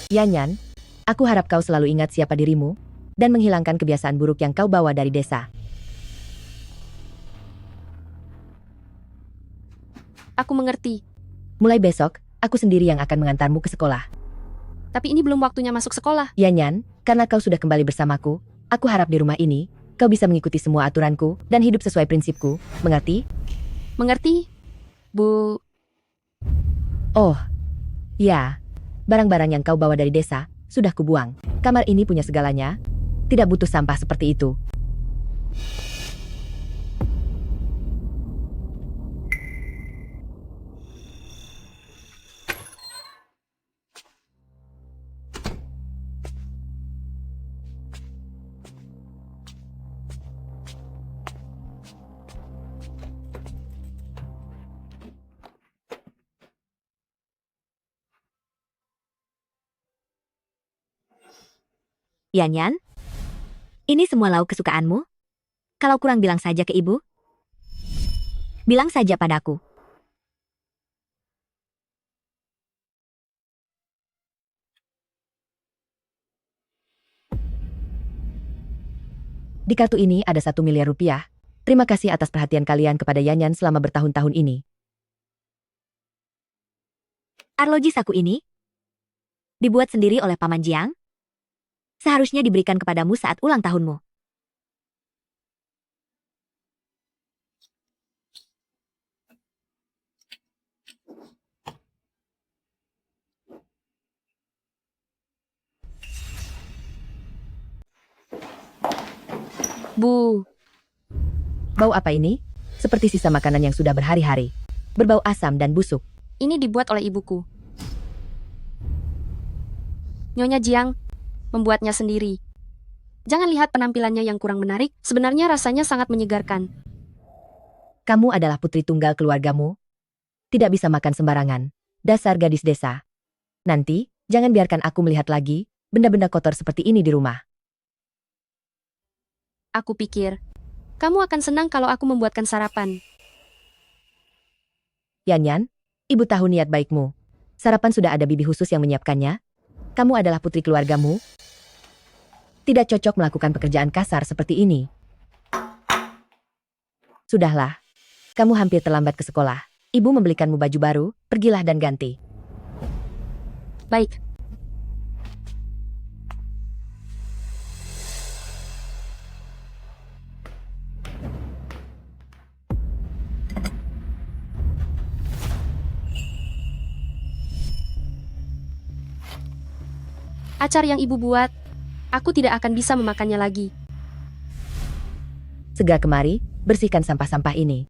Yan Yan, aku harap kau selalu ingat siapa dirimu, dan menghilangkan kebiasaan buruk yang kau bawa dari desa. Aku mengerti. Mulai besok, aku sendiri yang akan mengantarmu ke sekolah. Tapi ini belum waktunya masuk sekolah. Yan Yan, karena kau sudah kembali bersamaku, aku harap di rumah ini, kau bisa mengikuti semua aturanku, dan hidup sesuai prinsipku, mengerti? Mengerti, Bu? Oh, ya. Barang-barang yang kau bawa dari desa, sudah kubuang. Kamar ini punya segalanya. Tidak butuh sampah seperti itu. Yan Yan, ini semua lauk kesukaanmu? Kalau kurang bilang saja ke ibu. Bilang saja padaku. Di kartu ini ada 1 miliar rupiah. Terima kasih atas perhatian kalian kepada Yan Yan selama bertahun-tahun ini. Arloji saku ini dibuat sendiri oleh Paman Jiang. Seharusnya diberikan kepadamu saat ulang tahunmu. Bu, Bau apa ini? Seperti sisa makanan yang sudah berhari-hari. Berbau asam dan busuk. ini dibuat oleh ibuku. Nyonya Jiang membuatnya sendiri. Jangan lihat penampilannya yang kurang menarik, sebenarnya rasanya sangat menyegarkan. Kamu adalah putri tunggal keluargamu. Tidak bisa makan sembarangan. Dasar gadis desa. Nanti, jangan biarkan aku melihat lagi benda-benda kotor seperti ini di rumah. Aku pikir, kamu akan senang kalau aku membuatkan sarapan. Yan Yan, ibu tahu niat baikmu. Sarapan sudah ada bibi khusus yang menyiapkannya. Kamu adalah putri keluargamu. Tidak cocok melakukan pekerjaan kasar seperti ini. Sudahlah. Kamu hampir terlambat ke sekolah. Ibu membelikanmu baju baru, pergilah dan ganti. Baik. Acar yang ibu buat, aku tidak akan bisa memakannya lagi. Segera kemari, bersihkan sampah-sampah ini.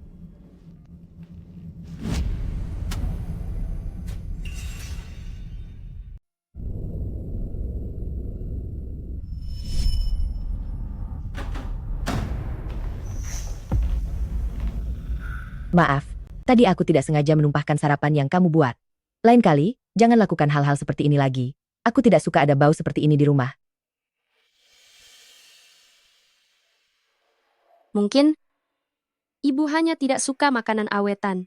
Maaf, tadi aku tidak sengaja menumpahkan sarapan yang kamu buat. Lain kali, jangan lakukan hal-hal seperti ini lagi. Aku tidak suka ada bau seperti ini di rumah. Mungkin, ibu hanya tidak suka makanan awetan.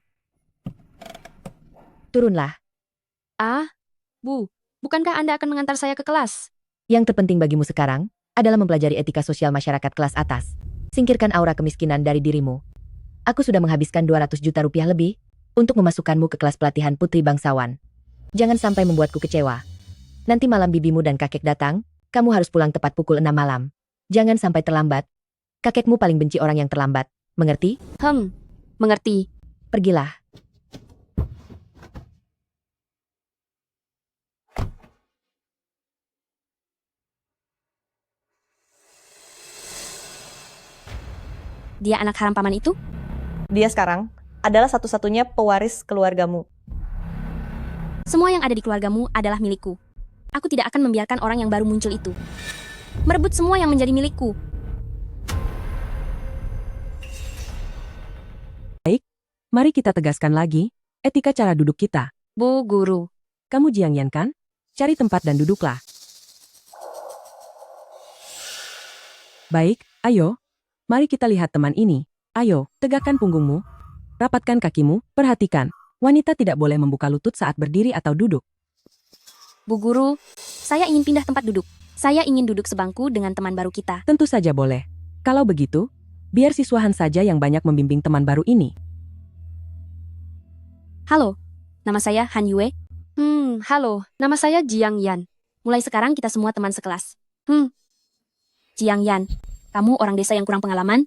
Turunlah. Ah, Bu, bukankah Anda akan mengantar saya ke kelas? Yang terpenting bagimu sekarang adalah mempelajari etika sosial masyarakat kelas atas. Singkirkan aura kemiskinan dari dirimu. Aku sudah menghabiskan 200 juta rupiah lebih untuk memasukkanmu ke kelas pelatihan putri bangsawan. Jangan sampai membuatku kecewa. Nanti malam bibimu dan kakek datang, kamu harus pulang tepat pukul 6 malam. Jangan sampai terlambat. Kakekmu paling benci orang yang terlambat. Mengerti? Mengerti. Pergilah. Dia anak haram paman itu? Dia sekarang adalah satu-satunya pewaris keluargamu. Semua yang ada di keluargamu adalah milikku. Aku tidak akan membiarkan orang yang baru muncul itu merebut semua yang menjadi milikku. Baik, mari kita tegaskan lagi etika cara duduk kita. Bu Guru. Kamu Jiang Yan kan? Cari tempat dan duduklah. Baik, ayo. Mari kita lihat teman ini. Ayo, tegakkan punggungmu. Rapatkan kakimu, perhatikan. Wanita tidak boleh membuka lutut saat berdiri atau duduk. Bu Guru, saya ingin pindah tempat duduk. Saya ingin duduk sebangku dengan teman baru kita. Tentu saja boleh. Kalau begitu, biar siswa Han saja yang banyak membimbing teman baru ini. Halo, nama saya Han Yue. Halo, nama saya Jiang Yan. Mulai sekarang kita semua teman sekelas. Jiang Yan, kamu orang desa yang kurang pengalaman?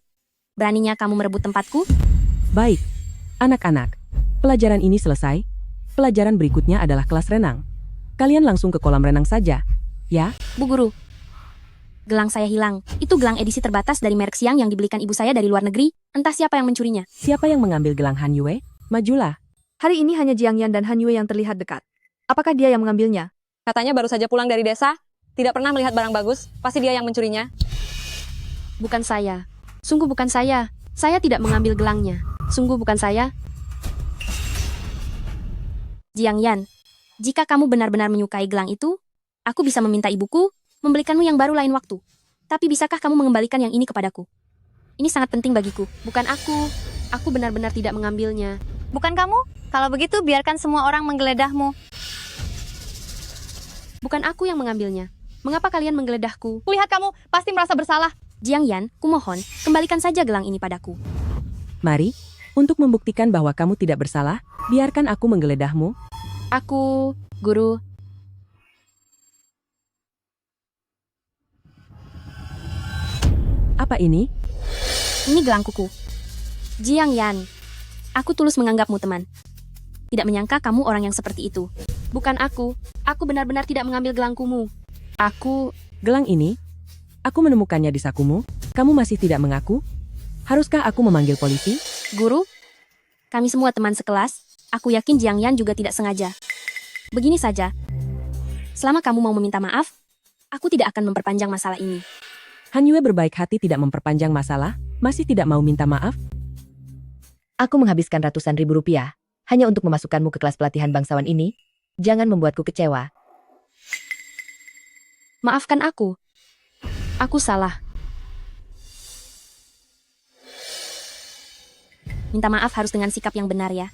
Beraninya kamu merebut tempatku? Baik, anak-anak. Pelajaran ini selesai. Pelajaran berikutnya adalah kelas renang. Kalian langsung ke kolam renang saja, ya? Bu Guru, gelang saya hilang. Itu gelang edisi terbatas dari merek Siang yang dibelikan ibu saya dari luar negeri. Entah siapa yang mencurinya. Siapa yang mengambil gelang Han Yue? Majulah. Hari ini hanya Jiang Yan dan Han Yue yang terlihat dekat. Apakah dia yang mengambilnya? Katanya baru saja pulang dari desa, tidak pernah melihat barang bagus, pasti dia yang mencurinya. Bukan saya. Sungguh bukan saya. Saya tidak mengambil gelangnya. Sungguh bukan saya. Jiang Yan, jika kamu benar-benar menyukai gelang itu, aku bisa meminta ibuku membelikanmu yang baru lain waktu. Tapi bisakah kamu mengembalikan yang ini kepadaku? Ini sangat penting bagiku. Bukan aku. Aku benar-benar tidak mengambilnya. Bukan kamu? Kalau begitu biarkan semua orang menggeledahmu. Bukan aku yang mengambilnya. Mengapa kalian menggeledahku? Kulihat kamu pasti merasa bersalah. Jiang Yan, kumohon, kembalikan saja gelang ini padaku. Mari, untuk membuktikan bahwa kamu tidak bersalah, biarkan aku menggeledahmu. Aku, guru. Apa ini? Ini gelang kuku. Jiang Yan, aku tulus menganggapmu teman. Tidak menyangka kamu orang yang seperti itu. Bukan aku. Aku benar-benar tidak mengambil gelangkumu. Aku... Gelang ini? Aku menemukannya di sakumu. Kamu masih tidak mengaku? Haruskah aku memanggil polisi? Guru, kami semua teman sekelas. Aku yakin Jiang Yan juga tidak sengaja. Begini saja. Selama kamu mau meminta maaf, aku tidak akan memperpanjang masalah ini. Han Yue berbaik hati tidak memperpanjang masalah, masih tidak mau minta maaf? Aku menghabiskan ratusan ribu rupiah hanya untuk memasukkanmu ke kelas pelatihan bangsawan ini. Jangan membuatku kecewa. Maafkan aku. Aku salah. Minta maaf harus dengan sikap yang benar ya.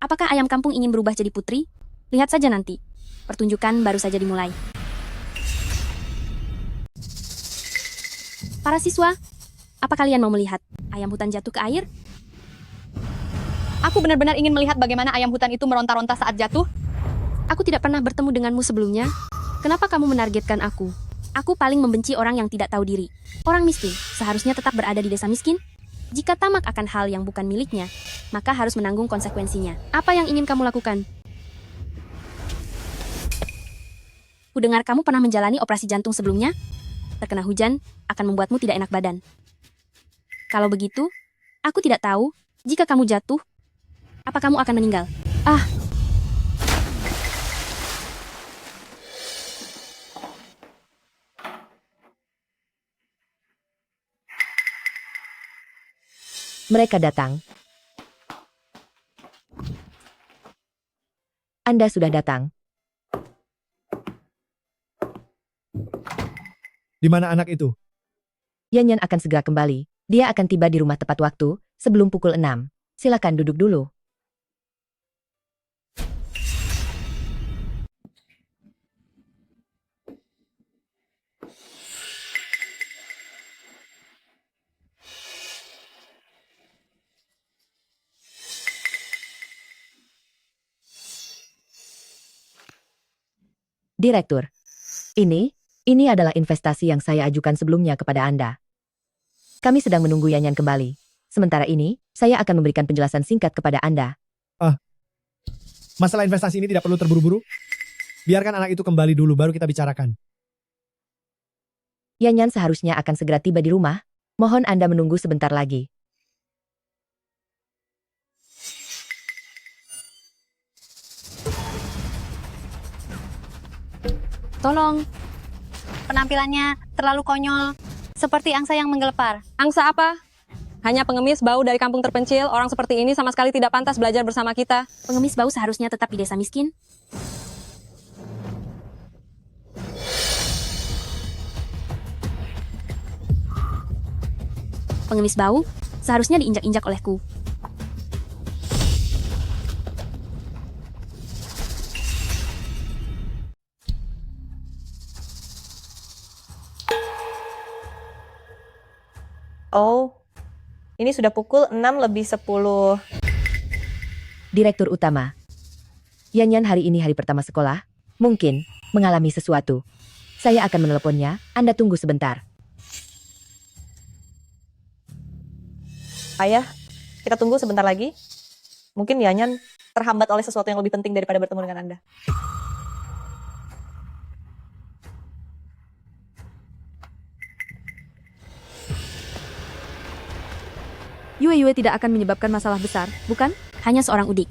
Apakah ayam kampung ingin berubah jadi putri? Lihat saja nanti. Pertunjukan baru saja dimulai. Para siswa, apa kalian mau melihat ayam hutan jatuh ke air? Aku benar-benar ingin melihat bagaimana ayam hutan itu meronta-ronta saat jatuh. Aku tidak pernah bertemu denganmu sebelumnya. Kenapa kamu menargetkan aku? Aku paling membenci orang yang tidak tahu diri. Orang miskin seharusnya tetap berada di desa miskin. Jika tamak akan hal yang bukan miliknya, maka harus menanggung konsekuensinya. Apa yang ingin kamu lakukan? Kudengar kamu pernah menjalani operasi jantung sebelumnya? Terkena hujan akan membuatmu tidak enak badan. Kalau begitu, aku tidak tahu, jika kamu jatuh, apa kamu akan meninggal? Mereka datang. Anda sudah datang. Di mana anak itu? Yan Yan akan segera kembali. Dia akan tiba di rumah tepat waktu, sebelum pukul 6. Silakan duduk dulu. Direktur, ini adalah investasi yang saya ajukan sebelumnya kepada Anda. Kami sedang menunggu Yan Yan kembali. Sementara ini, saya akan memberikan penjelasan singkat kepada Anda. Masalah investasi ini tidak perlu terburu-buru. Biarkan anak itu kembali dulu, baru kita bicarakan. Yan Yan seharusnya akan segera tiba di rumah. Mohon Anda menunggu sebentar lagi. Tolong. Penampilannya terlalu konyol, seperti angsa yang menggelepar. Angsa apa? Hanya pengemis bau dari kampung terpencil, orang seperti ini sama sekali tidak pantas belajar bersama kita. Pengemis bau seharusnya tetap di desa miskin. Pengemis bau seharusnya diinjak-injak olehku. Oh, ini sudah pukul 6:10. Direktur Utama. Yan Yan hari ini hari pertama sekolah. Mungkin mengalami sesuatu. Saya akan meneleponnya. Anda tunggu sebentar. Ayah, kita tunggu sebentar lagi. Mungkin Yan Yan terhambat oleh sesuatu yang lebih penting daripada bertemu dengan Anda. Yue tidak akan menyebabkan masalah besar, bukan? Hanya seorang udik.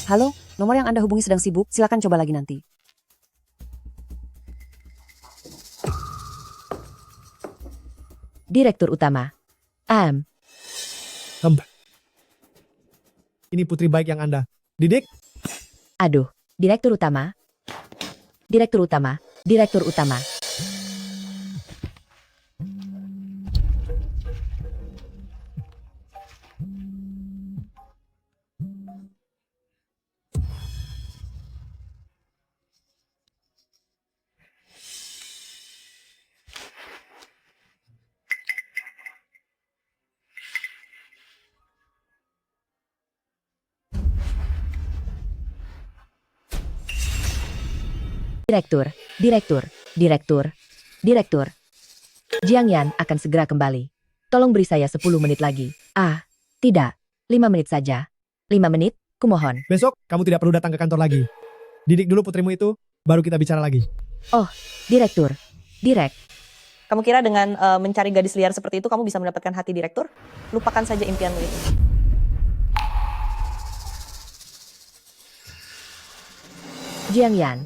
Halo, nomor yang Anda hubungi sedang sibuk, silakan coba lagi nanti. Direktur Utama. Ini putri baik yang Anda didik. Aduh, Direktur Utama. Direktur Utama. Direktur Utama. Direktur. Jiang Yan akan segera kembali. Tolong beri saya 10 menit lagi. Tidak. 5 menit saja. 5 menit, kumohon. Besok, kamu tidak perlu datang ke kantor lagi. Didik dulu putrimu itu, baru kita bicara lagi. Oh, Direktur. Kamu kira dengan mencari gadis liar seperti itu kamu bisa mendapatkan hati direktur? Lupakan saja impianmu itu. Jiang Yan.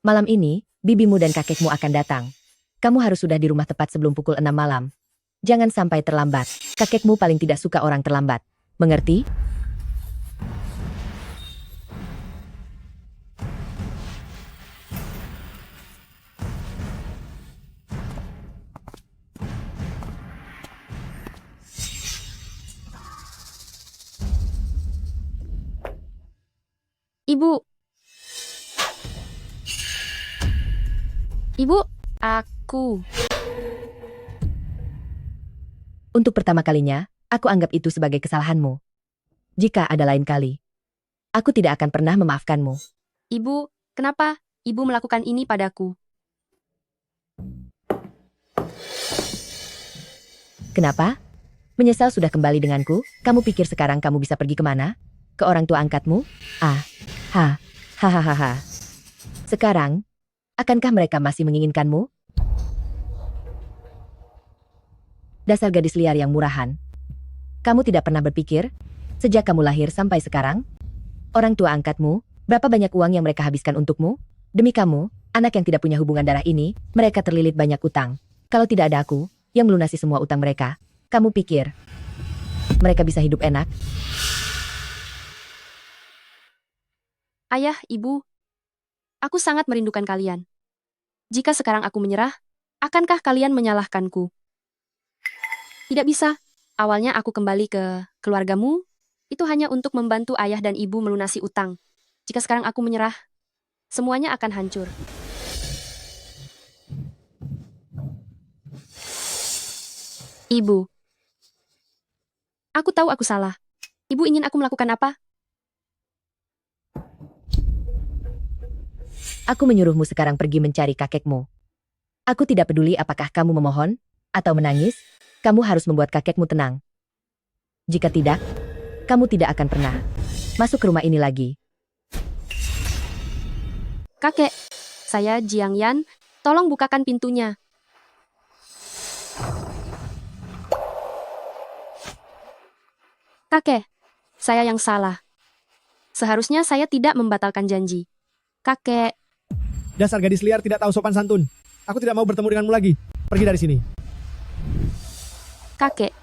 Malam ini, bibimu dan kakekmu akan datang. Kamu harus sudah di rumah tepat sebelum pukul 6 malam. Jangan sampai terlambat. Kakekmu paling tidak suka orang terlambat. Mengerti? Ibu, aku. Untuk pertama kalinya, aku anggap itu sebagai kesalahanmu. Jika ada lain kali, aku tidak akan pernah memaafkanmu. Ibu, kenapa ibu melakukan ini padaku? Kenapa? Menyesal sudah kembali denganku? Kamu pikir sekarang kamu bisa pergi kemana? Ke orang tua angkatmu? Hahaha. Sekarang, akankah mereka masih menginginkanmu? Dasar gadis liar yang murahan. Kamu tidak pernah berpikir, sejak kamu lahir sampai sekarang, orang tua angkatmu, berapa banyak uang yang mereka habiskan untukmu? Demi kamu, anak yang tidak punya hubungan darah ini, mereka terlilit banyak utang. Kalau tidak ada aku, yang melunasi semua utang mereka, kamu pikir mereka bisa hidup enak? Ayah, ibu, aku sangat merindukan kalian. Jika sekarang aku menyerah, akankah kalian menyalahkanku? Tidak bisa. Awalnya aku kembali ke keluargamu, itu hanya untuk membantu ayah dan ibu melunasi utang. Jika sekarang aku menyerah, semuanya akan hancur. Ibu, aku tahu aku salah. Ibu ingin aku melakukan apa? Aku menyuruhmu sekarang pergi mencari kakekmu. Aku tidak peduli apakah kamu memohon atau menangis, kamu harus membuat kakekmu tenang. Jika tidak, kamu tidak akan pernah masuk ke rumah ini lagi. Kakek, saya Jiang Yan, tolong bukakan pintunya. Kakek, saya yang salah. Seharusnya saya tidak membatalkan janji. Kakek. Dasar gadis liar tidak tahu sopan santun. Aku tidak mau bertemu denganmu lagi. Pergi dari sini. Kakek.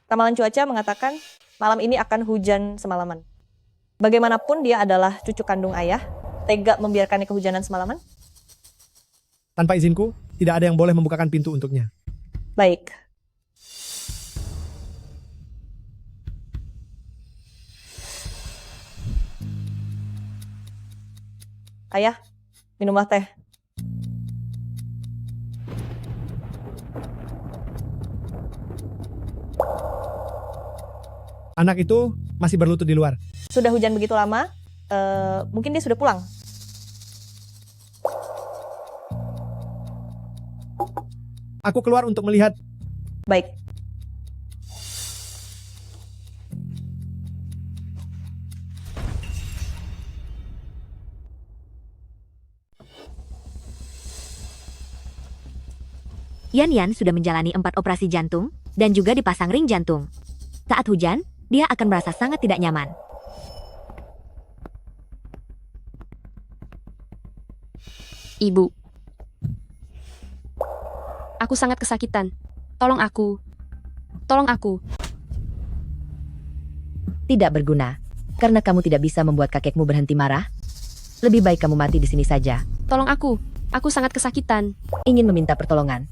Ramalan cuaca mengatakan malam ini akan hujan semalaman. Bagaimanapun dia adalah cucu kandung ayah, tega membiarkannya kehujanan semalaman? Tanpa izinku, tidak ada yang boleh membukakan pintu untuknya. Baik. Ayah, minumlah teh. Anak itu masih berlutut di luar. Sudah hujan begitu lama, mungkin dia sudah pulang. Aku keluar untuk melihat. Baik. Yan Yan sudah menjalani 4 operasi jantung dan juga dipasang ring jantung. Saat hujan, dia akan merasa sangat tidak nyaman. Ibu. Aku sangat kesakitan. Tolong aku. Tolong aku. Tidak berguna. Karena kamu tidak bisa membuat kakekmu berhenti marah. Lebih baik kamu mati di sini saja. Tolong aku. Aku sangat kesakitan. Ingin meminta pertolongan.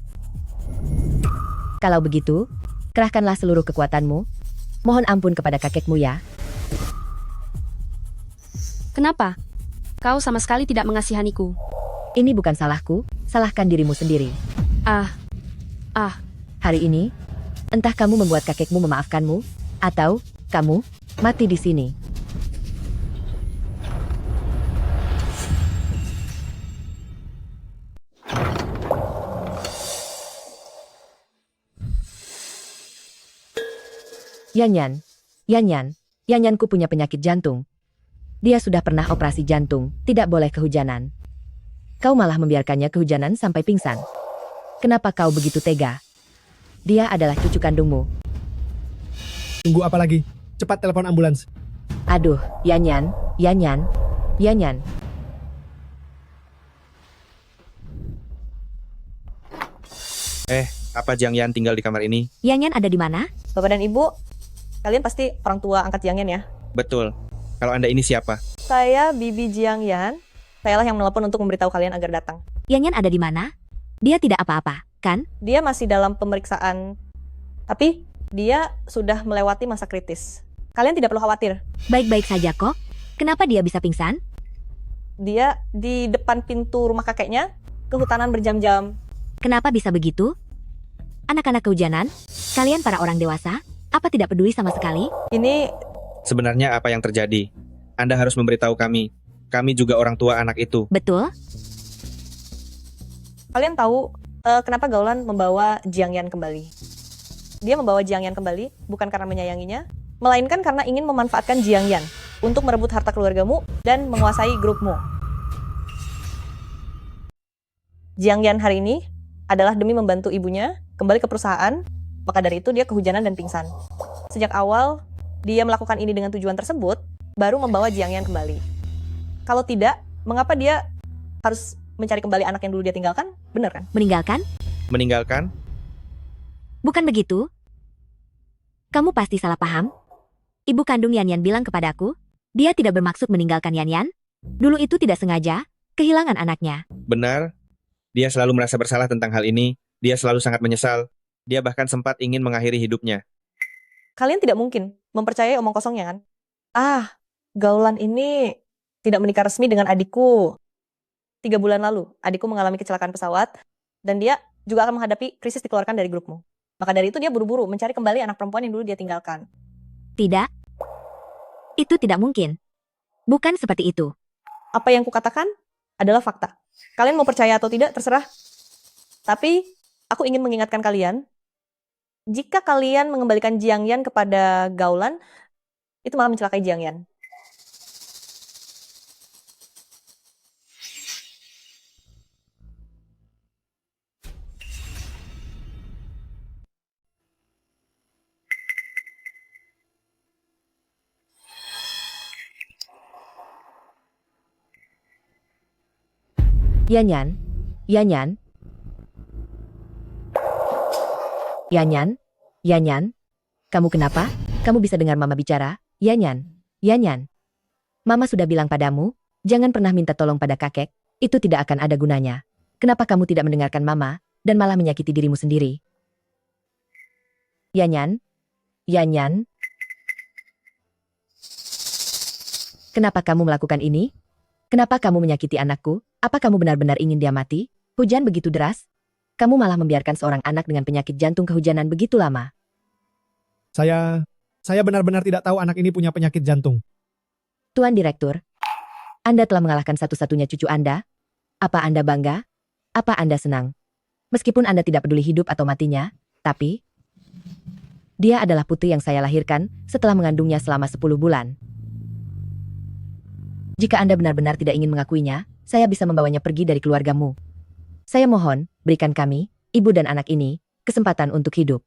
Kalau begitu, kerahkanlah seluruh kekuatanmu. Mohon ampun kepada kakekmu ya. Kenapa? Kau sama sekali tidak mengasihaniku. Ini bukan salahku, salahkan dirimu sendiri. Hari ini, entah kamu membuat kakekmu memaafkanmu, atau kamu mati di sini. Yan Yanyanku punya penyakit jantung. Dia sudah pernah operasi jantung, tidak boleh kehujanan. Kau malah membiarkannya kehujanan sampai pingsan. Kenapa kau begitu tega? Dia adalah cucu kandungmu. Tunggu apa lagi? Cepat telepon ambulans. Aduh, Yanyan. Apa Jiang Yan tinggal di kamar ini? Yan Yan ada di mana? Bapak dan Ibu, kalian pasti orang tua angkat Jiang Yan ya? Betul. Kalau Anda ini siapa? Saya Bibi Jiang Yan. Sayalah yang menelepon untuk memberitahu kalian agar datang. Yan Yan ada di mana? Dia tidak apa-apa, kan? Dia masih dalam pemeriksaan, tapi dia sudah melewati masa kritis. Kalian tidak perlu khawatir. Baik-baik saja kok. Kenapa dia bisa pingsan? Dia di depan pintu rumah kakeknya, kehutanan berjam-jam. Kenapa bisa begitu? Anak-anak kehujanan? Kalian para orang dewasa? Apa tidak peduli sama sekali? Ini... Sebenarnya apa yang terjadi? Anda harus memberitahu kami. Kami juga orang tua anak itu. Betul? Kalian tahu kenapa Gaulan membawa Jiang Yan kembali? Dia membawa Jiang Yan kembali bukan karena menyayanginya, melainkan karena ingin memanfaatkan Jiang Yan untuk merebut harta keluargamu dan menguasai grupmu. Jiang Yan hari ini adalah demi membantu ibunya kembali ke perusahaan, maka dari itu dia kehujanan dan pingsan. Sejak awal, dia melakukan ini dengan tujuan tersebut, baru membawa Jiang Yan kembali. Kalau tidak, mengapa dia harus mencari kembali anak yang dulu dia tinggalkan? Benar kan? Meninggalkan? Meninggalkan? Bukan begitu. Kamu pasti salah paham. Ibu kandung Yan Yan bilang kepadaku, dia tidak bermaksud meninggalkan Yan Yan. Dulu itu tidak sengaja, kehilangan anaknya. Benar. Dia selalu merasa bersalah tentang hal ini. Dia selalu sangat menyesal. Dia bahkan sempat ingin mengakhiri hidupnya. Kalian tidak mungkin mempercayai omong kosongnya kan? Gaulan ini tidak menikah resmi dengan adikku. 3 bulan lalu, adikku mengalami kecelakaan pesawat, dan dia juga akan menghadapi krisis dikeluarkan dari grupmu. Maka dari itu dia buru-buru mencari kembali anak perempuan yang dulu dia tinggalkan. Tidak. Itu tidak mungkin. Bukan seperti itu. Apa yang kukatakan adalah fakta. Kalian mau percaya atau tidak, terserah. Tapi, aku ingin mengingatkan kalian, jika kalian mengembalikan Jiang Yan kepada Gaulan, itu malah mencelakai Jiang Yan. Yanyan, kamu kenapa? Kamu bisa dengar Mama bicara? Yanyan. Mama sudah bilang padamu, jangan pernah minta tolong pada kakek, itu tidak akan ada gunanya. Kenapa kamu tidak mendengarkan Mama, dan malah menyakiti dirimu sendiri? Yanyan. Kenapa kamu melakukan ini? Kenapa kamu menyakiti anakku? Apa kamu benar-benar ingin dia mati? Hujan begitu deras? Kamu malah membiarkan seorang anak dengan penyakit jantung kehujanan begitu lama. Saya benar-benar tidak tahu anak ini punya penyakit jantung. Tuan Direktur, Anda telah mengalahkan satu-satunya cucu Anda. Apa Anda bangga? Apa Anda senang? Meskipun Anda tidak peduli hidup atau matinya, tapi dia adalah putri yang saya lahirkan setelah mengandungnya selama 10 bulan. Jika Anda benar-benar tidak ingin mengakuinya, saya bisa membawanya pergi dari keluargamu. Saya mohon, berikan kami, ibu dan anak ini, kesempatan untuk hidup.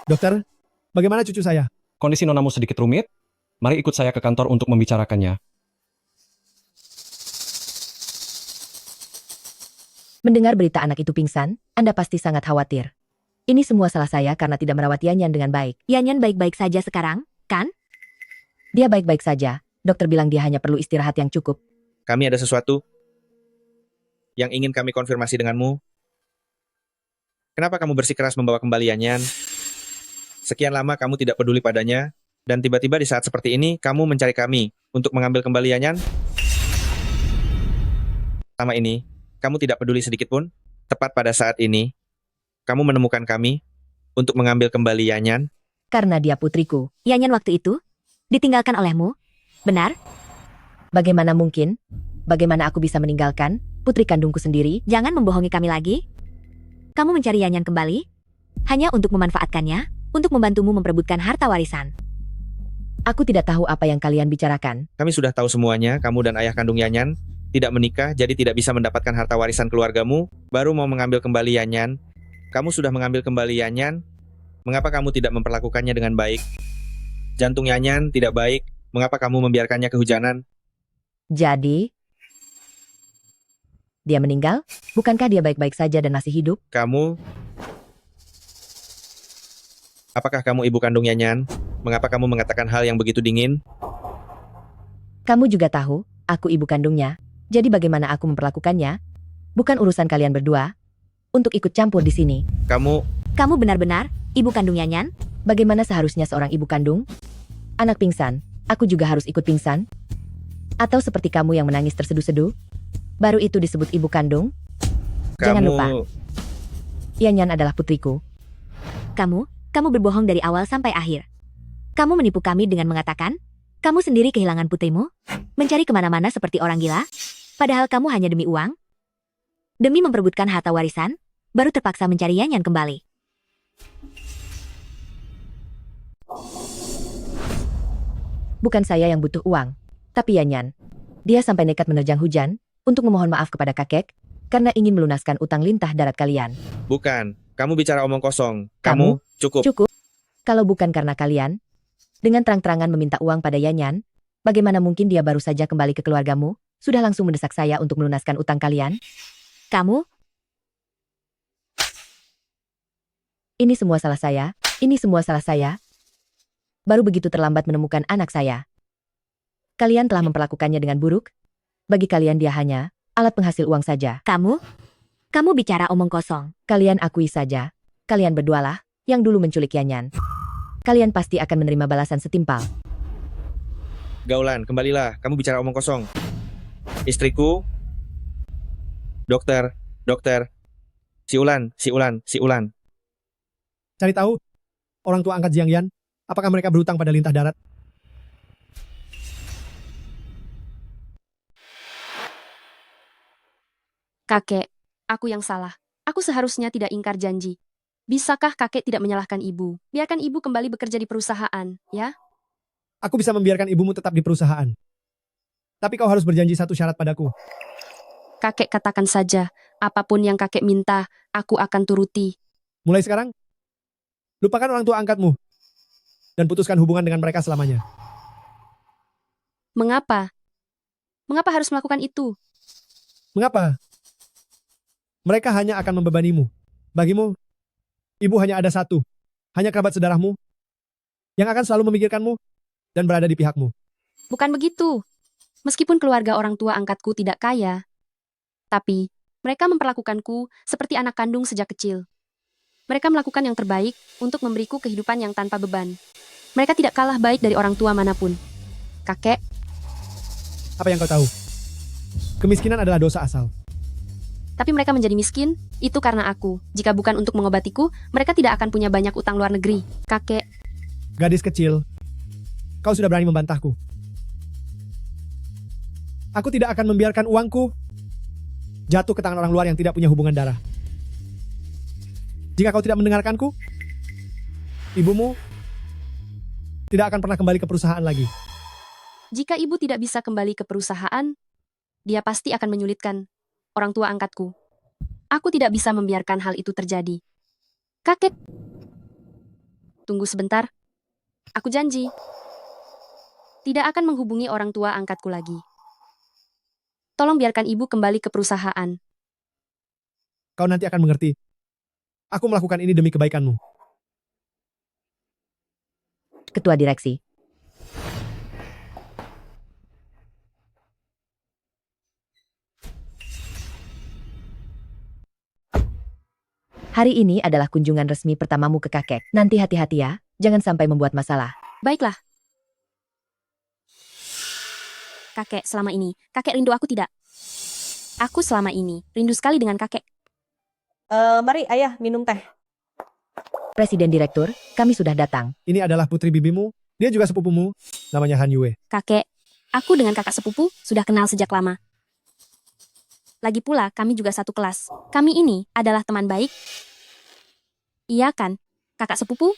Dokter, bagaimana cucu saya? Kondisi nonamu sedikit rumit. Mari ikut saya ke kantor untuk membicarakannya. Mendengar berita anak itu pingsan, Anda pasti sangat khawatir. Ini semua salah saya karena tidak merawat Yanyan dengan baik. Yanyan baik-baik saja sekarang, kan? Dia baik-baik saja. Dokter bilang dia hanya perlu istirahat yang cukup. Kami ada sesuatu yang ingin kami konfirmasi denganmu. Kenapa kamu bersikeras membawa kembali Yanyan? Sekian lama kamu tidak peduli padanya, dan tiba-tiba di saat seperti ini, kamu mencari kami untuk mengambil kembali Yanyan? Selama ini, kamu tidak peduli sedikit pun. Tepat pada saat ini, kamu menemukan kami untuk mengambil kembali Yanyan. Karena dia putriku. Yanyan waktu itu ditinggalkan olehmu, benar? Bagaimana mungkin? Bagaimana aku bisa meninggalkan putri kandungku sendiri? Jangan membohongi kami lagi. Kamu mencari Yanyan kembali hanya untuk memanfaatkannya, untuk membantumu memperebutkan harta warisan. Aku tidak tahu apa yang kalian bicarakan. Kami sudah tahu semuanya, kamu dan ayah kandung Yanyan tidak menikah, jadi tidak bisa mendapatkan harta warisan keluargamu, baru mau mengambil kembali Yanyan. Kamu sudah mengambil kembali Yanyan, mengapa kamu tidak memperlakukannya dengan baik? Jantung Yanyan tidak baik, mengapa kamu membiarkannya kehujanan? Jadi, dia meninggal? Bukankah dia baik-baik saja dan masih hidup? Apakah kamu ibu kandung Yanyan? Mengapa kamu mengatakan hal yang begitu dingin? Kamu juga tahu, aku ibu kandungnya. Jadi bagaimana aku memperlakukannya? Bukan urusan kalian berdua. Untuk ikut campur di sini. Kamu benar-benar ibu kandung Yanyan? Bagaimana seharusnya seorang ibu kandung? Anak pingsan, aku juga harus ikut pingsan? Atau seperti kamu yang menangis terseduh-seduh? Baru itu disebut ibu kandung? Jangan lupa, Yanyan adalah putriku. Kamu berbohong dari awal sampai akhir. Kamu menipu kami dengan mengatakan, kamu sendiri kehilangan putrimu, mencari kemana-mana seperti orang gila, padahal kamu hanya demi uang. Demi memperebutkan harta warisan, baru terpaksa mencari Yanyan kembali. Bukan saya yang butuh uang, tapi Yanyan. Dia sampai nekat menerjang hujan untuk memohon maaf kepada kakek karena ingin melunaskan utang lintah darat kalian. Bukan, kamu bicara omong kosong. Cukup. Kalau bukan karena kalian, dengan terang-terangan meminta uang pada Yanyan, bagaimana mungkin dia baru saja kembali ke keluargamu, sudah langsung mendesak saya untuk melunaskan utang kalian? Ini semua salah saya. Baru begitu terlambat menemukan anak saya. Kalian telah memperlakukannya dengan buruk. Bagi kalian dia hanya alat penghasil uang saja. Kamu bicara omong kosong. Kalian akui saja. Kalian berdualah yang dulu menculik Yanyan. Kalian pasti akan menerima balasan setimpal. Gaulan, kembalilah. Kamu bicara omong kosong. Istriku. Dokter. Si Ulan. Cari tahu, orang tua angkat Jiang Yan, apakah mereka berhutang pada lintah darat? Kakek, aku yang salah. Aku seharusnya tidak ingkar janji. Bisakah kakek tidak menyalahkan ibu? Biarkan ibu kembali bekerja di perusahaan, ya? Aku bisa membiarkan ibumu tetap di perusahaan. Tapi kau harus berjanji satu syarat padaku. Kakek katakan saja, apapun yang kakek minta, aku akan turuti. Mulai sekarang, lupakan orang tua angkatmu. Dan putuskan hubungan dengan mereka selamanya. Mengapa? Mengapa harus melakukan itu? Mengapa? Mereka hanya akan membebanimu. Bagimu, ibu hanya ada satu. Hanya kerabat sedarahmu yang akan selalu memikirkanmu dan berada di pihakmu. Bukan begitu. Meskipun keluarga orang tua angkatku tidak kaya, tapi mereka memperlakukanku seperti anak kandung sejak kecil. Mereka melakukan yang terbaik untuk memberiku kehidupan yang tanpa beban. Mereka tidak kalah baik dari orang tua manapun. Kakek. Apa yang kau tahu? Kemiskinan adalah dosa asal. Tapi mereka menjadi miskin Itu karena aku. Jika bukan untuk mengobatiku, mereka tidak akan punya banyak utang luar negeri. Kakek, Gadis kecil, kau sudah berani membantahku. Aku tidak akan membiarkan uangku jatuh ke tangan orang luar yang tidak punya hubungan darah. Jika kau tidak mendengarkanku, ibumu tidak akan pernah kembali ke perusahaan lagi. jika ibu tidak bisa kembali ke perusahaan, dia pasti akan menyulitkan orang tua angkatku. Aku tidak bisa membiarkan hal itu terjadi. Kakek, tunggu sebentar. Aku janji, tidak akan menghubungi orang tua angkatku lagi. Tolong biarkan ibu kembali ke perusahaan. Kau nanti akan mengerti. Aku melakukan ini demi kebaikanmu. Ketua Direksi. Hari ini adalah kunjungan resmi pertamamu ke kakek. Nanti hati-hati ya, jangan sampai membuat masalah. Baiklah. Kakek, selama ini, kakek rindu aku tidak? Aku selama ini rindu sekali dengan kakek. Mari ayah minum teh. Presiden Direktur, kami sudah datang. Ini adalah putri bibimu. Dia juga sepupumu. Namanya Han Yue. Kakek, aku dengan kakak sepupu sudah kenal sejak lama. Lagi pula, kami juga satu kelas. Kami ini adalah teman baik. Iya kan, kakak sepupu?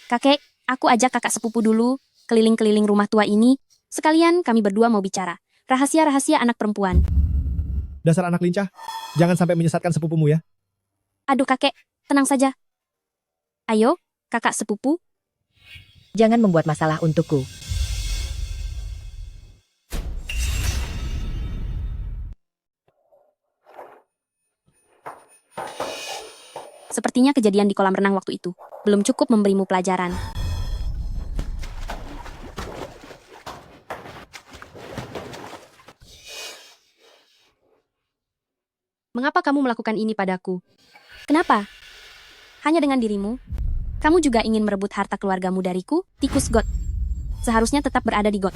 Kakek, aku ajak kakak sepupu dulu keliling-keliling rumah tua ini. Sekalian kami berdua mau bicara. Rahasia-rahasia anak perempuan. Dasar anak lincah. Jangan sampai menyesatkan sepupumu ya. Aduh kakek, tenang saja. Ayo, kakak sepupu. Jangan membuat masalah untukku. Sepertinya kejadian di kolam renang waktu itu belum cukup memberimu pelajaran. Mengapa kamu melakukan ini padaku? Kenapa? Hanya dengan dirimu? Kamu juga ingin merebut harta keluargamu dariku, tikus got. Seharusnya tetap berada di got.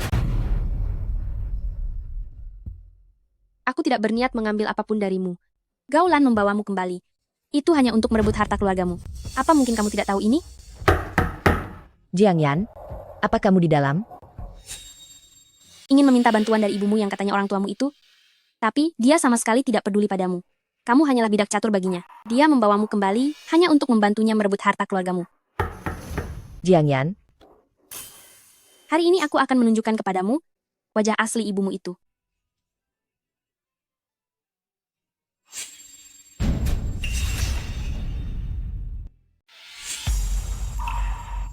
Aku tidak berniat mengambil apapun darimu. Gaulan membawamu kembali. Itu hanya untuk merebut harta keluargamu. Apa mungkin kamu tidak tahu ini? Jiang Yan, apa kamu di dalam? Ingin meminta bantuan dari ibumu yang katanya orang tuamu itu? Tapi, dia sama sekali tidak peduli padamu. Kamu hanyalah bidak catur baginya. Dia membawamu kembali hanya untuk membantunya merebut harta keluargamu. Jiang Yan, Hari ini aku akan menunjukkan kepadamu wajah asli ibumu itu.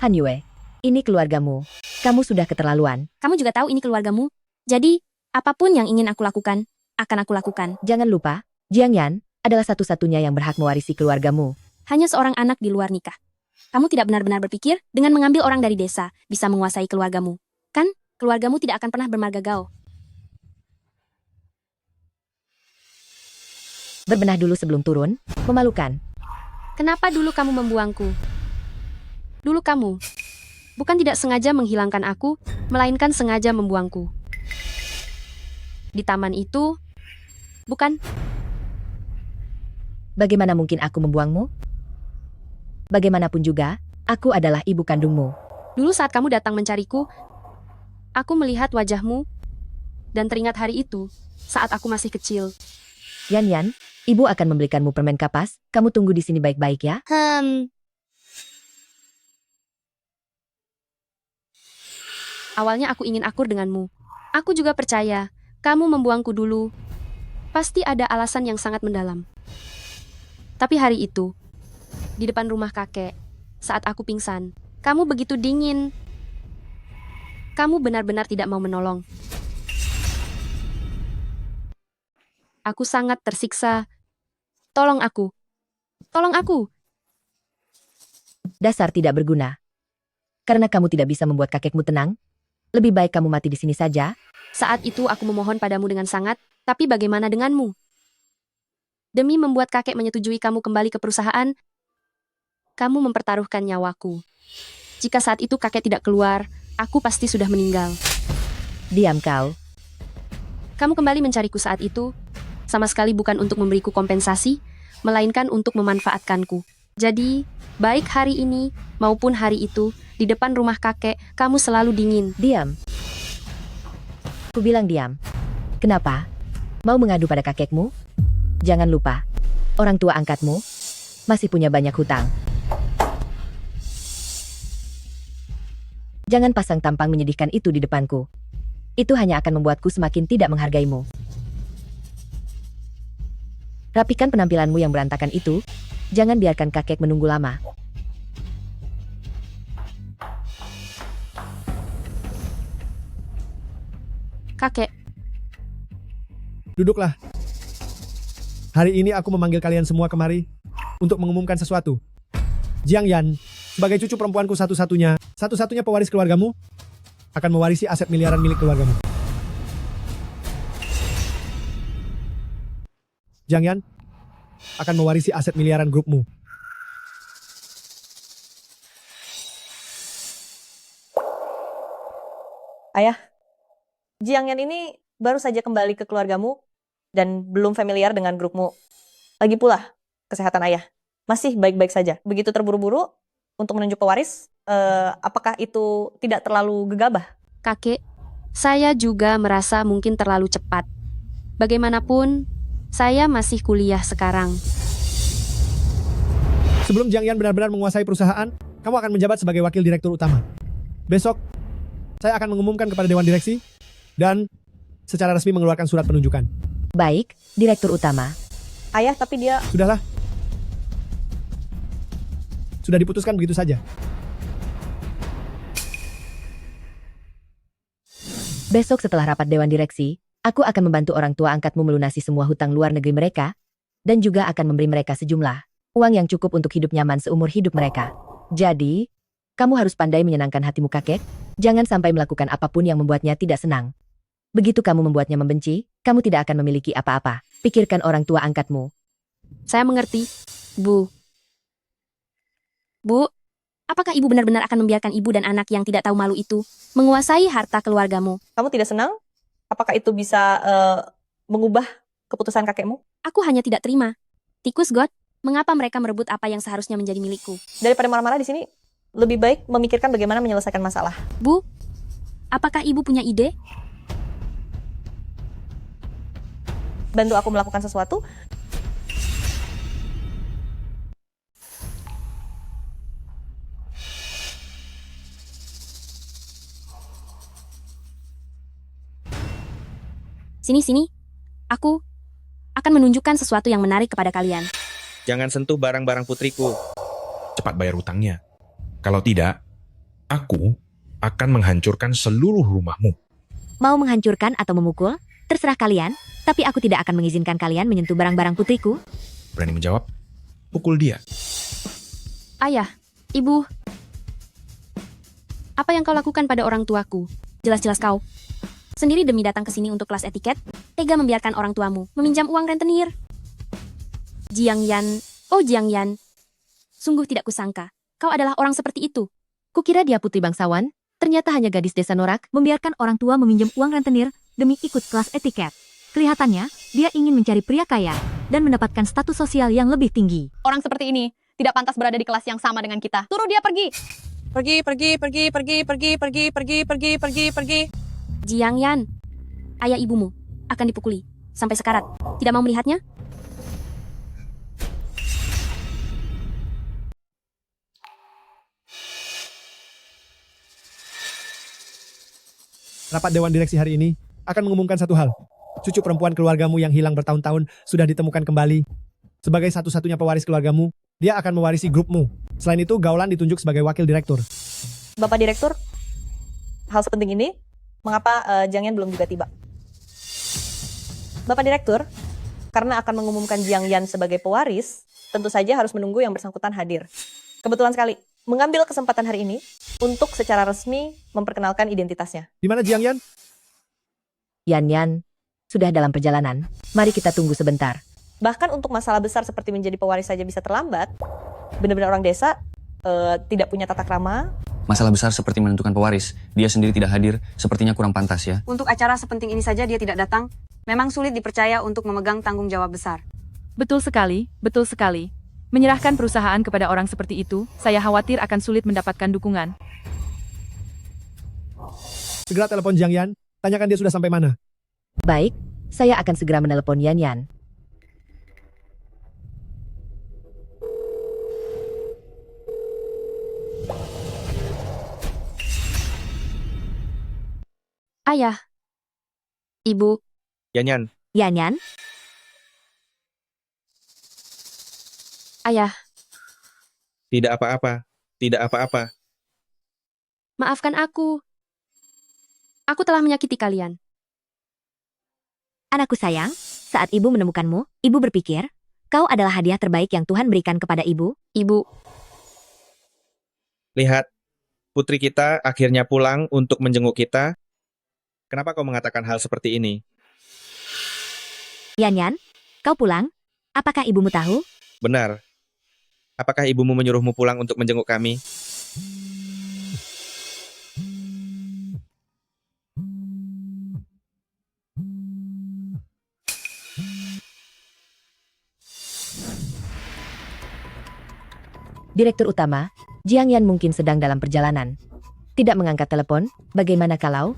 Han Yue, ini keluargamu. Kamu sudah keterlaluan. Kamu juga tahu ini keluargamu. Jadi, apapun yang ingin aku lakukan, akan aku lakukan. Jangan lupa, Jiang Yan adalah satu-satunya yang berhak mewarisi keluargamu. Hanya seorang anak di luar nikah. Kamu tidak benar-benar berpikir dengan mengambil orang dari desa bisa menguasai keluargamu. Kan, keluargamu tidak akan pernah bermarga gao. Berbenah dulu sebelum turun, memalukan. Kenapa dulu kamu membuangku? Dulu kamu, bukan tidak sengaja menghilangkan aku, melainkan sengaja membuangku. Di taman itu, bukan? Bagaimana mungkin aku membuangmu? Bagaimanapun juga, aku adalah ibu kandungmu. Dulu saat kamu datang mencariku, aku melihat wajahmu, dan teringat hari itu, saat aku masih kecil. Yan Yan, ibu akan membelikanmu permen kapas, kamu tunggu di sini baik-baik ya. Awalnya aku ingin akur denganmu. Aku juga percaya, kamu membuangku dulu. Pasti ada alasan yang sangat mendalam. Tapi hari itu, di depan rumah kakek, saat aku pingsan, kamu begitu dingin. Kamu benar-benar tidak mau menolong. Aku sangat tersiksa. Tolong aku. Tolong aku. Dasar tidak berguna. Karena kamu tidak bisa membuat kakekmu tenang, lebih baik kamu mati di sini saja. Saat itu aku memohon padamu dengan sangat, tapi bagaimana denganmu? Demi membuat kakek menyetujui kamu kembali ke perusahaan, kamu mempertaruhkan nyawaku. Jika saat itu kakek tidak keluar, aku pasti sudah meninggal. Diam kau. Kamu kembali mencariku saat itu, sama sekali bukan untuk memberiku kompensasi, melainkan untuk memanfaatkanku. Jadi, baik hari ini maupun hari itu, di depan rumah kakek, kamu selalu dingin. Diam. Ku bilang diam. Kenapa? Mau mengadu pada kakekmu? Jangan lupa, orang tua angkatmu masih punya banyak hutang. Jangan pasang tampang menyedihkan itu di depanku. Itu hanya akan membuatku semakin tidak menghargaimu. Rapikan penampilanmu yang berantakan itu. Jangan biarkan kakek menunggu lama. Kakek, Duduklah. Hari ini aku memanggil kalian semua kemari untuk mengumumkan sesuatu. Jiang Yan, sebagai cucu perempuanku satu-satunya pewaris keluargamu, akan mewarisi aset miliaran milik keluargamu. Jiang Yan akan mewarisi aset miliaran grupmu. Ayah, Jiang Yan ini baru saja kembali ke keluargamu dan belum familiar dengan grupmu. Lagi pula, kesehatan ayah masih baik-baik saja. Begitu terburu-buru untuk menunjuk pewaris, apakah itu tidak terlalu gegabah? kakek, saya juga merasa mungkin terlalu cepat. Bagaimanapun, saya masih kuliah sekarang. Sebelum Jiang Yan benar-benar menguasai perusahaan, kamu akan menjabat sebagai wakil direktur utama. Besok, saya akan mengumumkan kepada Dewan Direksi dan secara resmi mengeluarkan surat penunjukan. Baik, direktur utama. Ayah, tapi dia... Sudahlah. Sudah diputuskan begitu saja. Besok setelah rapat Dewan Direksi, aku akan membantu orang tua angkatmu melunasi semua hutang luar negeri mereka, dan juga akan memberi mereka sejumlah uang yang cukup untuk hidup nyaman seumur hidup mereka. Jadi, kamu harus pandai menyenangkan hatimu kakek, jangan sampai melakukan apapun yang membuatnya tidak senang. Begitu kamu membuatnya membenci, kamu tidak akan memiliki apa-apa. Pikirkan orang tua angkatmu. Saya mengerti, Bu. Bu, apakah ibu benar-benar akan membiarkan ibu dan anak yang tidak tahu malu itu menguasai harta keluargamu? Kamu tidak senang? Apakah itu bisa mengubah keputusan kakekmu? Aku hanya tidak terima. Tikus God, mengapa mereka merebut apa yang seharusnya menjadi milikku? Daripada marah-marah di sini, lebih baik memikirkan bagaimana menyelesaikan masalah. Bu, apakah ibu punya ide? Bantu aku melakukan sesuatu? Sini. Aku akan menunjukkan sesuatu yang menarik kepada kalian. Jangan sentuh barang-barang putriku. Cepat bayar utangnya. Kalau tidak, aku akan menghancurkan seluruh rumahmu. Mau menghancurkan atau memukul? Terserah kalian, tapi aku tidak akan mengizinkan kalian menyentuh barang-barang putriku. Berani menjawab? Pukul dia. Ayah, ibu, apa yang kau lakukan pada orang tuaku? Jelas-jelas kau sendiri demi datang ke sini untuk kelas etiket, tega membiarkan orang tuamu meminjam uang rentenir. Jiang Yan, oh Jiang Yan, sungguh tidak kusangka, kau adalah orang seperti itu. Kukira dia putri bangsawan, ternyata hanya gadis desa norak. Membiarkan orang tua meminjam uang rentenir demi ikut kelas etiket. Kelihatannya, dia ingin mencari pria kaya dan mendapatkan status sosial yang lebih tinggi. Orang seperti ini tidak pantas berada di kelas yang sama dengan kita. Suruh dia pergi. Pergi. Jiang Yan, ayah ibumu akan dipukuli sampai sekarat. Tidak mau melihatnya? Rapat Dewan Direksi hari ini akan mengumumkan satu hal. Cucu perempuan keluargamu yang hilang bertahun-tahun sudah ditemukan kembali. Sebagai satu-satunya pewaris keluargamu, dia akan mewarisi grupmu. Selain itu, Gaulan ditunjuk sebagai wakil direktur. Bapak Direktur, hal sepenting ini, mengapa Jiang Yan belum juga tiba? Bapak Direktur, karena akan mengumumkan Jiang Yan sebagai pewaris, tentu saja harus menunggu yang bersangkutan hadir. Kebetulan sekali, mengambil kesempatan hari ini untuk secara resmi memperkenalkan identitasnya. Di mana Jiang Yan? Yan, sudah dalam perjalanan. Mari kita tunggu sebentar. Bahkan untuk masalah besar seperti menjadi pewaris saja bisa terlambat, benar-benar orang desa tidak punya tata krama. Masalah besar seperti menentukan pewaris, dia sendiri tidak hadir, sepertinya kurang pantas ya. Untuk acara sepenting ini saja dia tidak datang, memang sulit dipercaya untuk memegang tanggung jawab besar. Betul sekali, betul sekali. Menyerahkan perusahaan kepada orang seperti itu, saya khawatir akan sulit mendapatkan dukungan. Segera telepon Jiang Yan, tanyakan dia sudah sampai mana. Baik, saya akan segera menelepon Yan Yan. Ayah. Ibu. Yan Yan, Yan Yan, Ayah, tidak apa-apa. Tidak apa-apa. maafkan aku. Aku telah menyakiti kalian. anakku sayang, saat ibu menemukanmu, ibu berpikir, kau adalah hadiah terbaik yang Tuhan berikan kepada ibu. Ibu, Lihat, putri kita akhirnya pulang untuk menjenguk kita. Kenapa kau mengatakan hal seperti ini? Yan Yan, kau pulang? Apakah ibumu tahu? Benar. Apakah ibumu menyuruhmu pulang untuk menjenguk kami? Direktur utama, Jiang Yan mungkin sedang dalam perjalanan. Tidak mengangkat telepon, bagaimana kalau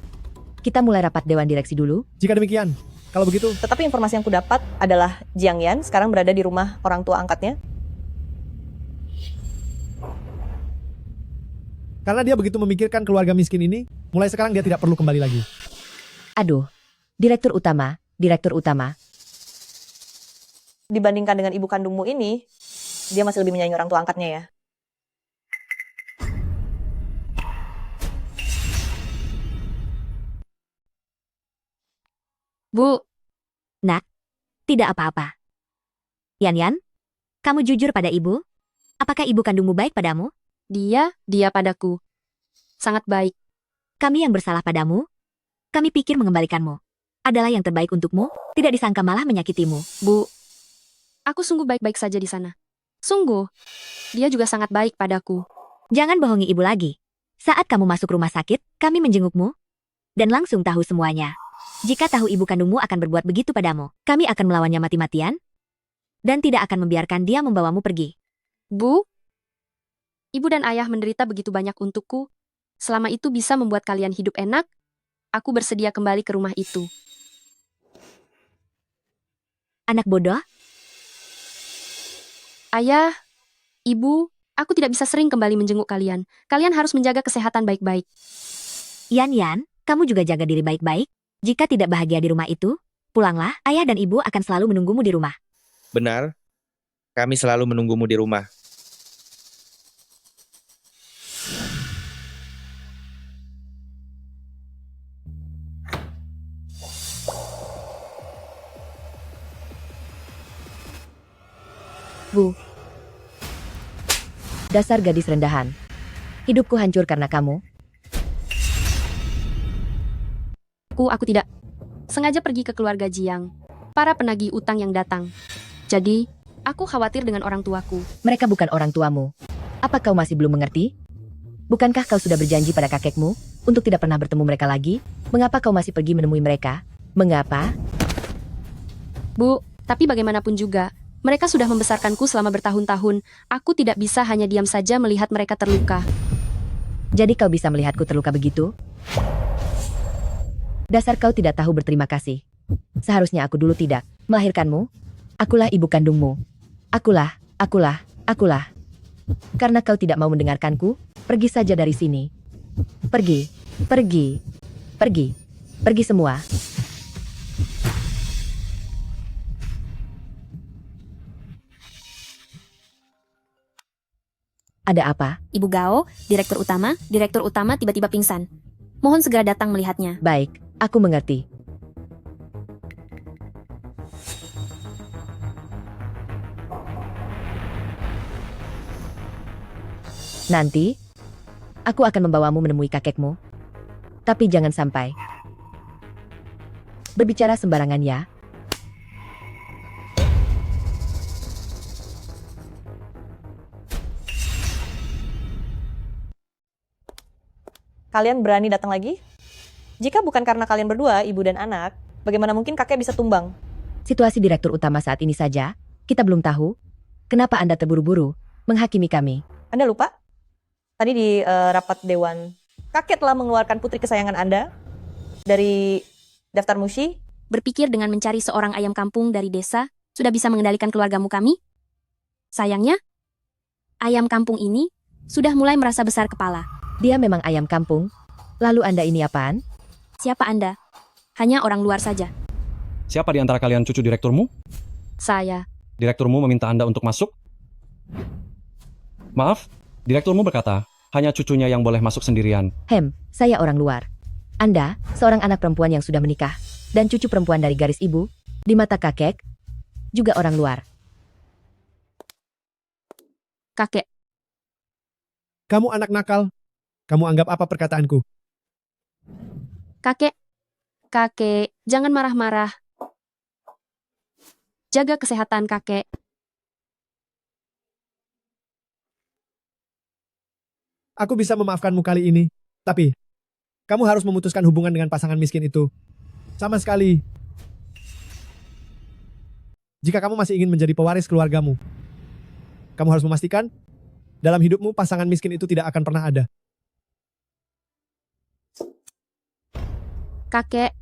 kita mulai rapat Dewan Direksi dulu? Jika demikian, kalau begitu... Tetapi informasi yang kudapat adalah Jiang Yan sekarang berada di rumah orang tua angkatnya. Karena dia begitu memikirkan keluarga miskin ini, mulai sekarang dia tidak perlu kembali lagi. Aduh, Direktur utama, Direktur utama. Dibandingkan dengan ibu kandungmu ini, dia masih lebih menyayangi orang tua angkatnya ya. Bu. Nak, tidak apa-apa. Yan Yan, kamu jujur pada ibu? Apakah ibu kandungmu baik padamu? Dia padaku. Sangat baik. Kami yang bersalah padamu. Kami pikir mengembalikanmu. Adalah yang terbaik untukmu, tidak disangka malah menyakitimu. Bu, aku sungguh baik-baik saja di sana. Sungguh. Dia juga sangat baik padaku. Jangan bohongi ibu lagi. Saat kamu masuk rumah sakit, kami menjengukmu. Dan langsung tahu semuanya. Jika tahu ibu kandungmu akan berbuat begitu padamu, kami akan melawannya mati-matian. Dan tidak akan membiarkan dia membawamu pergi. Bu, ibu dan ayah menderita begitu banyak untukku. Selama itu bisa membuat kalian hidup enak, aku bersedia kembali ke rumah itu. Anak bodoh. Ayah, ibu, aku tidak bisa sering kembali menjenguk kalian. Kalian harus menjaga kesehatan baik-baik. Yan Yan, kamu juga jaga diri baik-baik. Jika tidak bahagia di rumah itu, pulanglah, ayah dan ibu akan selalu menunggumu di rumah. Benar. Kami selalu menunggumu di rumah. Bu. Dasar gadis rendahan. Hidupku hancur karena kamu. Aku tidak sengaja pergi ke keluarga Jiang. Para penagih utang yang datang. Jadi, aku khawatir dengan orang tuaku. Mereka bukan orang tuamu. Apa kau masih belum mengerti? Bukankah kau sudah berjanji pada kakekmu untuk tidak pernah bertemu mereka lagi? Mengapa kau masih pergi menemui mereka? Mengapa? Bu, tapi bagaimanapun juga, mereka sudah membesarkanku selama bertahun-tahun. Aku tidak bisa hanya diam saja melihat mereka terluka. Jadi kau bisa melihatku terluka begitu? Dasar kau tidak tahu berterima kasih. Seharusnya aku dulu tidak melahirkanmu. Akulah ibu kandungmu. Akulah. Karena kau tidak mau mendengarkanku, pergi saja dari sini. Pergi semua. Ada apa? Ibu Gao, direktur utama tiba-tiba pingsan. Mohon segera datang melihatnya. Baik, aku mengerti. Nanti, aku akan membawamu menemui kakekmu. Tapi jangan sampai berbicara sembarangan ya. Kalian berani datang lagi? Jika bukan karena kalian berdua, ibu dan anak, bagaimana mungkin kakek bisa tumbang? Situasi direktur utama saat ini saja, Kita belum tahu kenapa Anda terburu-buru menghakimi kami. Anda lupa? Tadi di rapat dewan, kakek telah mengeluarkan putri kesayangan Anda dari daftar mushi. Berpikir dengan mencari seorang ayam kampung dari desa, sudah bisa mengendalikan keluargamu kami? Sayangnya, ayam kampung ini sudah mulai merasa besar kepala. Dia memang ayam kampung. Lalu Anda ini apaan? Siapa Anda? Hanya orang luar saja. Siapa di antara kalian cucu direkturmu? Saya. Direkturmu meminta Anda untuk masuk? Maaf, direkturmu berkata, hanya cucunya yang boleh masuk sendirian. Saya orang luar. Anda, seorang anak perempuan yang sudah menikah, dan cucu perempuan dari garis ibu, di mata kakek, juga orang luar. Kakek. Kamu anak nakal. Kamu anggap apa perkataanku? Kakek. Kakek, jangan marah-marah. Jaga kesehatan kakek. Aku bisa memaafkanmu kali ini, tapi kamu harus memutuskan hubungan dengan pasangan miskin itu. Sama sekali. Jika kamu masih ingin menjadi pewaris keluargamu, kamu harus memastikan dalam hidupmu pasangan miskin itu tidak akan pernah ada. Kakek.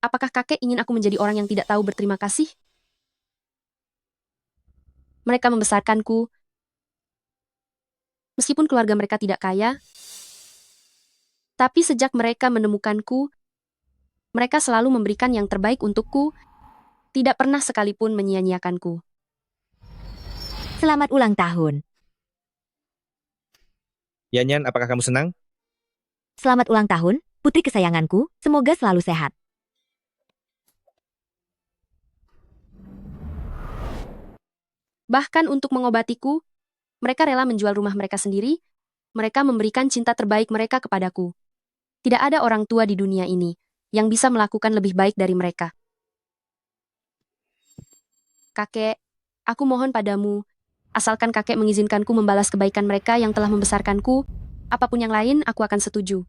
Apakah kakek ingin aku menjadi orang yang tidak tahu berterima kasih? Mereka membesarkanku. Meskipun keluarga mereka tidak kaya, tapi sejak mereka menemukanku, mereka selalu memberikan yang terbaik untukku, tidak pernah sekalipun menyia-nyiakanku. Selamat ulang tahun. Yan, apakah kamu senang? Selamat ulang tahun, putri kesayanganku. Semoga selalu sehat. Bahkan untuk mengobatiku, mereka rela menjual rumah mereka sendiri. Mereka memberikan cinta terbaik mereka kepadaku. Tidak ada orang tua di dunia ini yang bisa melakukan lebih baik dari mereka. Kakek, aku mohon padamu, asalkan kakek mengizinkanku membalas kebaikan mereka yang telah membesarkanku, apapun yang lain aku akan setuju.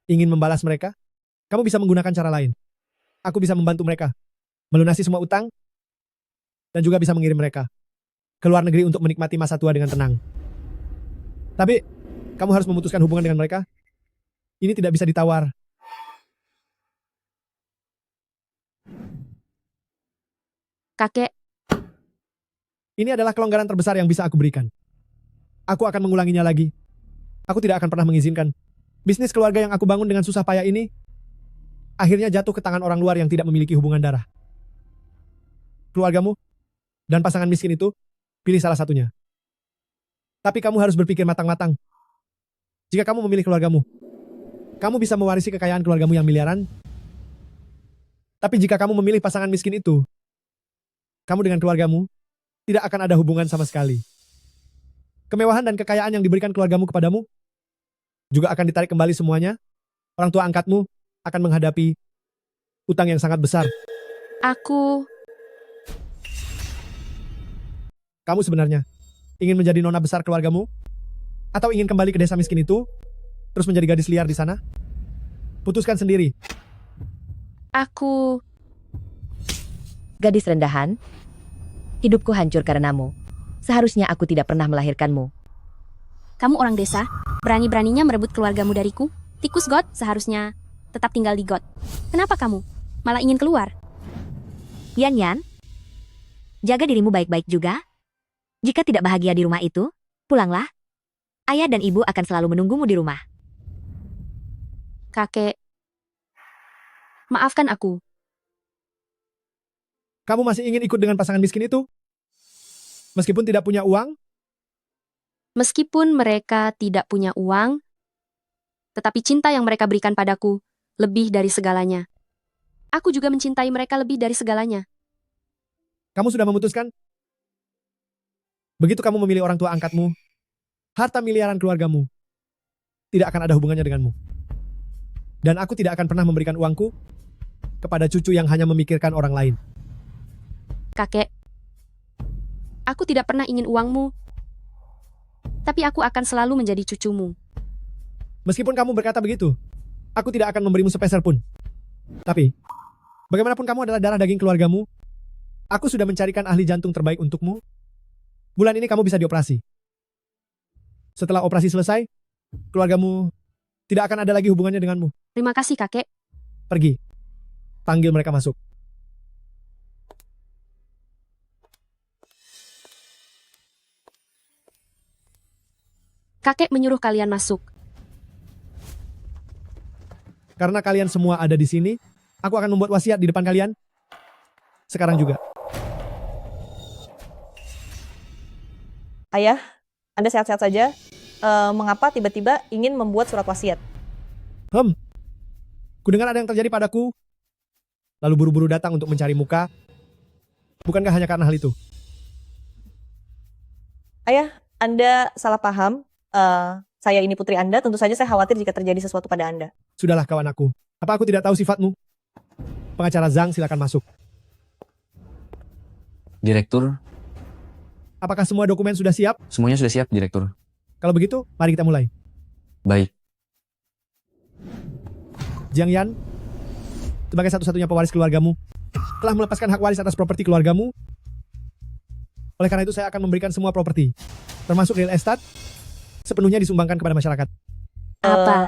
Ingin membalas mereka? Kamu bisa menggunakan cara lain. Aku bisa membantu mereka melunasi semua utang dan juga bisa mengirim mereka ke luar negeri untuk menikmati masa tua dengan tenang. Tapi, kamu harus memutuskan hubungan dengan mereka. Ini tidak bisa ditawar. Kakek. Ini adalah kelonggaran terbesar yang bisa aku berikan. Aku akan mengulanginya lagi. Aku tidak akan pernah mengizinkan bisnis keluarga yang aku bangun dengan susah payah ini akhirnya jatuh ke tangan orang luar yang tidak memiliki hubungan darah. Keluargamu dan pasangan miskin itu, pilih salah satunya. Tapi kamu harus berpikir matang-matang. Jika kamu memilih keluargamu, kamu bisa mewarisi kekayaan keluargamu yang miliaran. Tapi jika kamu memilih pasangan miskin itu, kamu dengan keluargamu tidak akan ada hubungan sama sekali. Kemewahan dan kekayaan yang diberikan keluargamu kepadamu juga akan ditarik kembali semuanya. Orang tua angkatmu akan menghadapi utang yang sangat besar. Kamu sebenarnya ingin menjadi nona besar keluargamu? Atau ingin kembali ke desa miskin itu, terus menjadi gadis liar di sana? Putuskan sendiri. Gadis rendahan, hidupku hancur karenamu. Seharusnya aku tidak pernah melahirkanmu. Kamu orang desa, berani-beraninya merebut keluargamu dariku. Tikus God seharusnya tetap tinggal di God. Kenapa kamu malah ingin keluar? Yan, jaga dirimu baik-baik juga. Jika tidak bahagia di rumah itu, pulanglah. Ayah dan ibu akan selalu menunggumu di rumah. Kakek, maafkan aku. Kamu masih ingin ikut dengan pasangan miskin itu? Meskipun tidak punya uang? Meskipun mereka tidak punya uang, tetapi cinta yang mereka berikan padaku lebih dari segalanya. Aku juga mencintai mereka lebih dari segalanya. Kamu sudah memutuskan? Begitu kamu memilih orang tua angkatmu, harta miliaran keluargamu tidak akan ada hubungannya denganmu. Dan aku tidak akan pernah memberikan uangku kepada cucu yang hanya memikirkan orang lain. Kakek, aku tidak pernah ingin uangmu, tapi aku akan selalu menjadi cucumu. Meskipun kamu berkata begitu, aku tidak akan memberimu sepeser pun. Tapi, bagaimanapun kamu adalah darah daging keluargamu, Aku sudah mencarikan ahli jantung terbaik untukmu. Bulan ini kamu bisa dioperasi. Setelah operasi selesai, keluargamu tidak akan ada lagi hubungannya denganmu. Terima kasih, kakek. Pergi. Panggil mereka masuk. Kakek menyuruh kalian masuk. Karena kalian semua ada di sini, aku akan membuat wasiat di depan kalian. Sekarang juga. Ayah, Anda sehat-sehat saja. Mengapa tiba-tiba ingin membuat surat wasiat? Kudengar ada yang terjadi padaku. Lalu buru-buru datang untuk mencari muka. Bukankah hanya karena hal itu? Ayah, Anda salah paham. Saya ini putri Anda, tentu saja saya khawatir jika terjadi sesuatu pada Anda. Sudahlah kawan aku. Apa aku tidak tahu sifatmu? Pengacara Zhang, silakan masuk. Direktur, Apakah semua dokumen sudah siap? semuanya sudah siap, Direktur. Kalau begitu, mari kita mulai. Baik. Jiang Yan, sebagai satu-satunya pewaris keluargamu, telah melepaskan hak waris atas properti keluargamu. Oleh karena itu saya akan memberikan semua properti, termasuk real estate, sepenuhnya disumbangkan kepada masyarakat.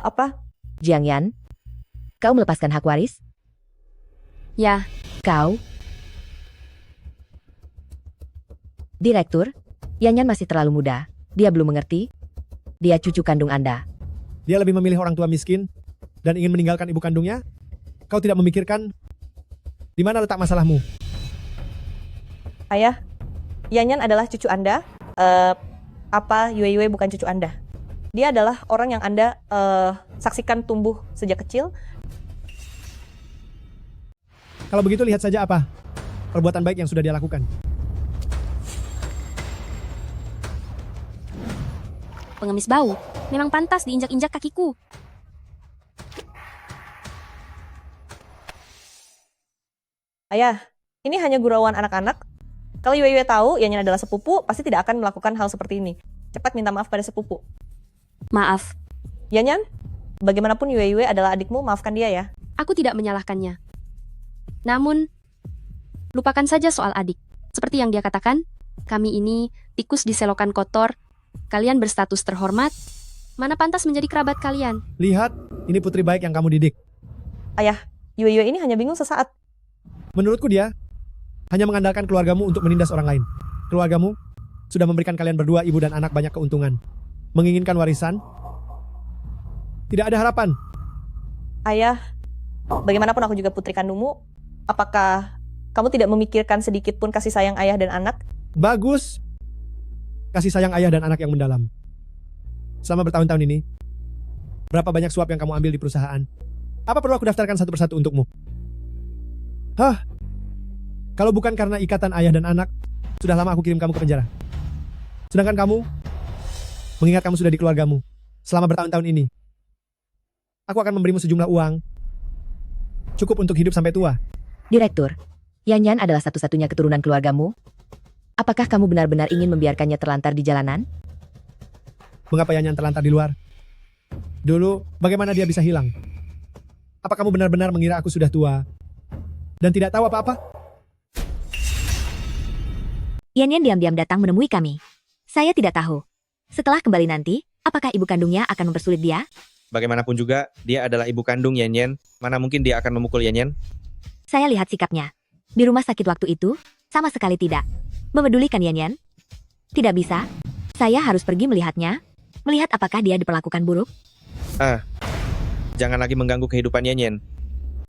Apa? Jiang Yan, kau melepaskan hak waris? Ya. Kau? Direktur, Yan Yan masih terlalu muda. Dia belum mengerti. Dia cucu kandung Anda. Dia lebih memilih orang tua miskin dan ingin meninggalkan ibu kandungnya. Kau tidak memikirkan di mana letak masalahmu. Ayah, Yan Yan adalah cucu Anda. Apa Yue Yue bukan cucu Anda? Dia adalah orang yang Anda saksikan tumbuh sejak kecil. Kalau begitu lihat saja apa perbuatan baik yang sudah dia lakukan. Pengemis bau, memang pantas diinjak-injak kakiku. Ayah, ini hanya gurauan anak-anak. Kalau Yue Yue tahu Yan Yan adalah sepupu, pasti tidak akan melakukan hal seperti ini. Cepat minta maaf pada sepupu. Maaf. Yan Yan, bagaimanapun Yue Yue adalah adikmu, maafkan dia ya. Aku tidak menyalahkannya. Namun, lupakan saja soal adik. Seperti yang dia katakan, kami ini tikus di selokan kotor. Kalian berstatus terhormat. Mana pantas menjadi kerabat kalian? Lihat, ini putri baik yang kamu didik. Ayah, Yue Yue ini hanya bingung sesaat. Menurutku dia hanya mengandalkan keluargamu untuk menindas orang lain. Keluargamu sudah memberikan kalian berdua, ibu dan anak, banyak keuntungan. Menginginkan warisan, tidak ada harapan. Ayah, bagaimanapun aku juga putri kandungmu, apakah kamu tidak memikirkan sedikit pun kasih sayang ayah dan anak? Bagus. Kasih sayang ayah dan anak yang mendalam. Selama bertahun-tahun ini, berapa banyak suap yang kamu ambil di perusahaan? Apa perlu aku daftarkan satu persatu untukmu? Kalau bukan karena ikatan ayah dan anak, sudah lama aku kirim kamu ke penjara. Sedangkan kamu, mengingat kamu sudah di keluargamu selama bertahun-tahun ini, aku akan memberimu sejumlah uang, cukup untuk hidup sampai tua. Direktur, Yan Yan adalah satu-satunya keturunan keluargamu. Apakah kamu benar-benar ingin membiarkannya terlantar di jalanan? Mengapa Yan Yan terlantar di luar? Dulu, bagaimana dia bisa hilang? Apa kamu benar-benar mengira aku sudah tua dan tidak tahu apa-apa? Yan Yan diam-diam datang menemui kami. Saya tidak tahu. Setelah kembali nanti, apakah ibu kandungnya akan mempersulit dia? Bagaimanapun juga, dia adalah ibu kandung Yan Yan. Mana mungkin dia akan memukul Yan Yan? Saya lihat sikapnya. Di rumah sakit waktu itu, sama sekali tidak memedulikan Yan Yan. Tidak bisa. Saya harus pergi melihatnya. Melihat apakah dia diperlakukan buruk. Jangan lagi mengganggu kehidupan Yan Yan.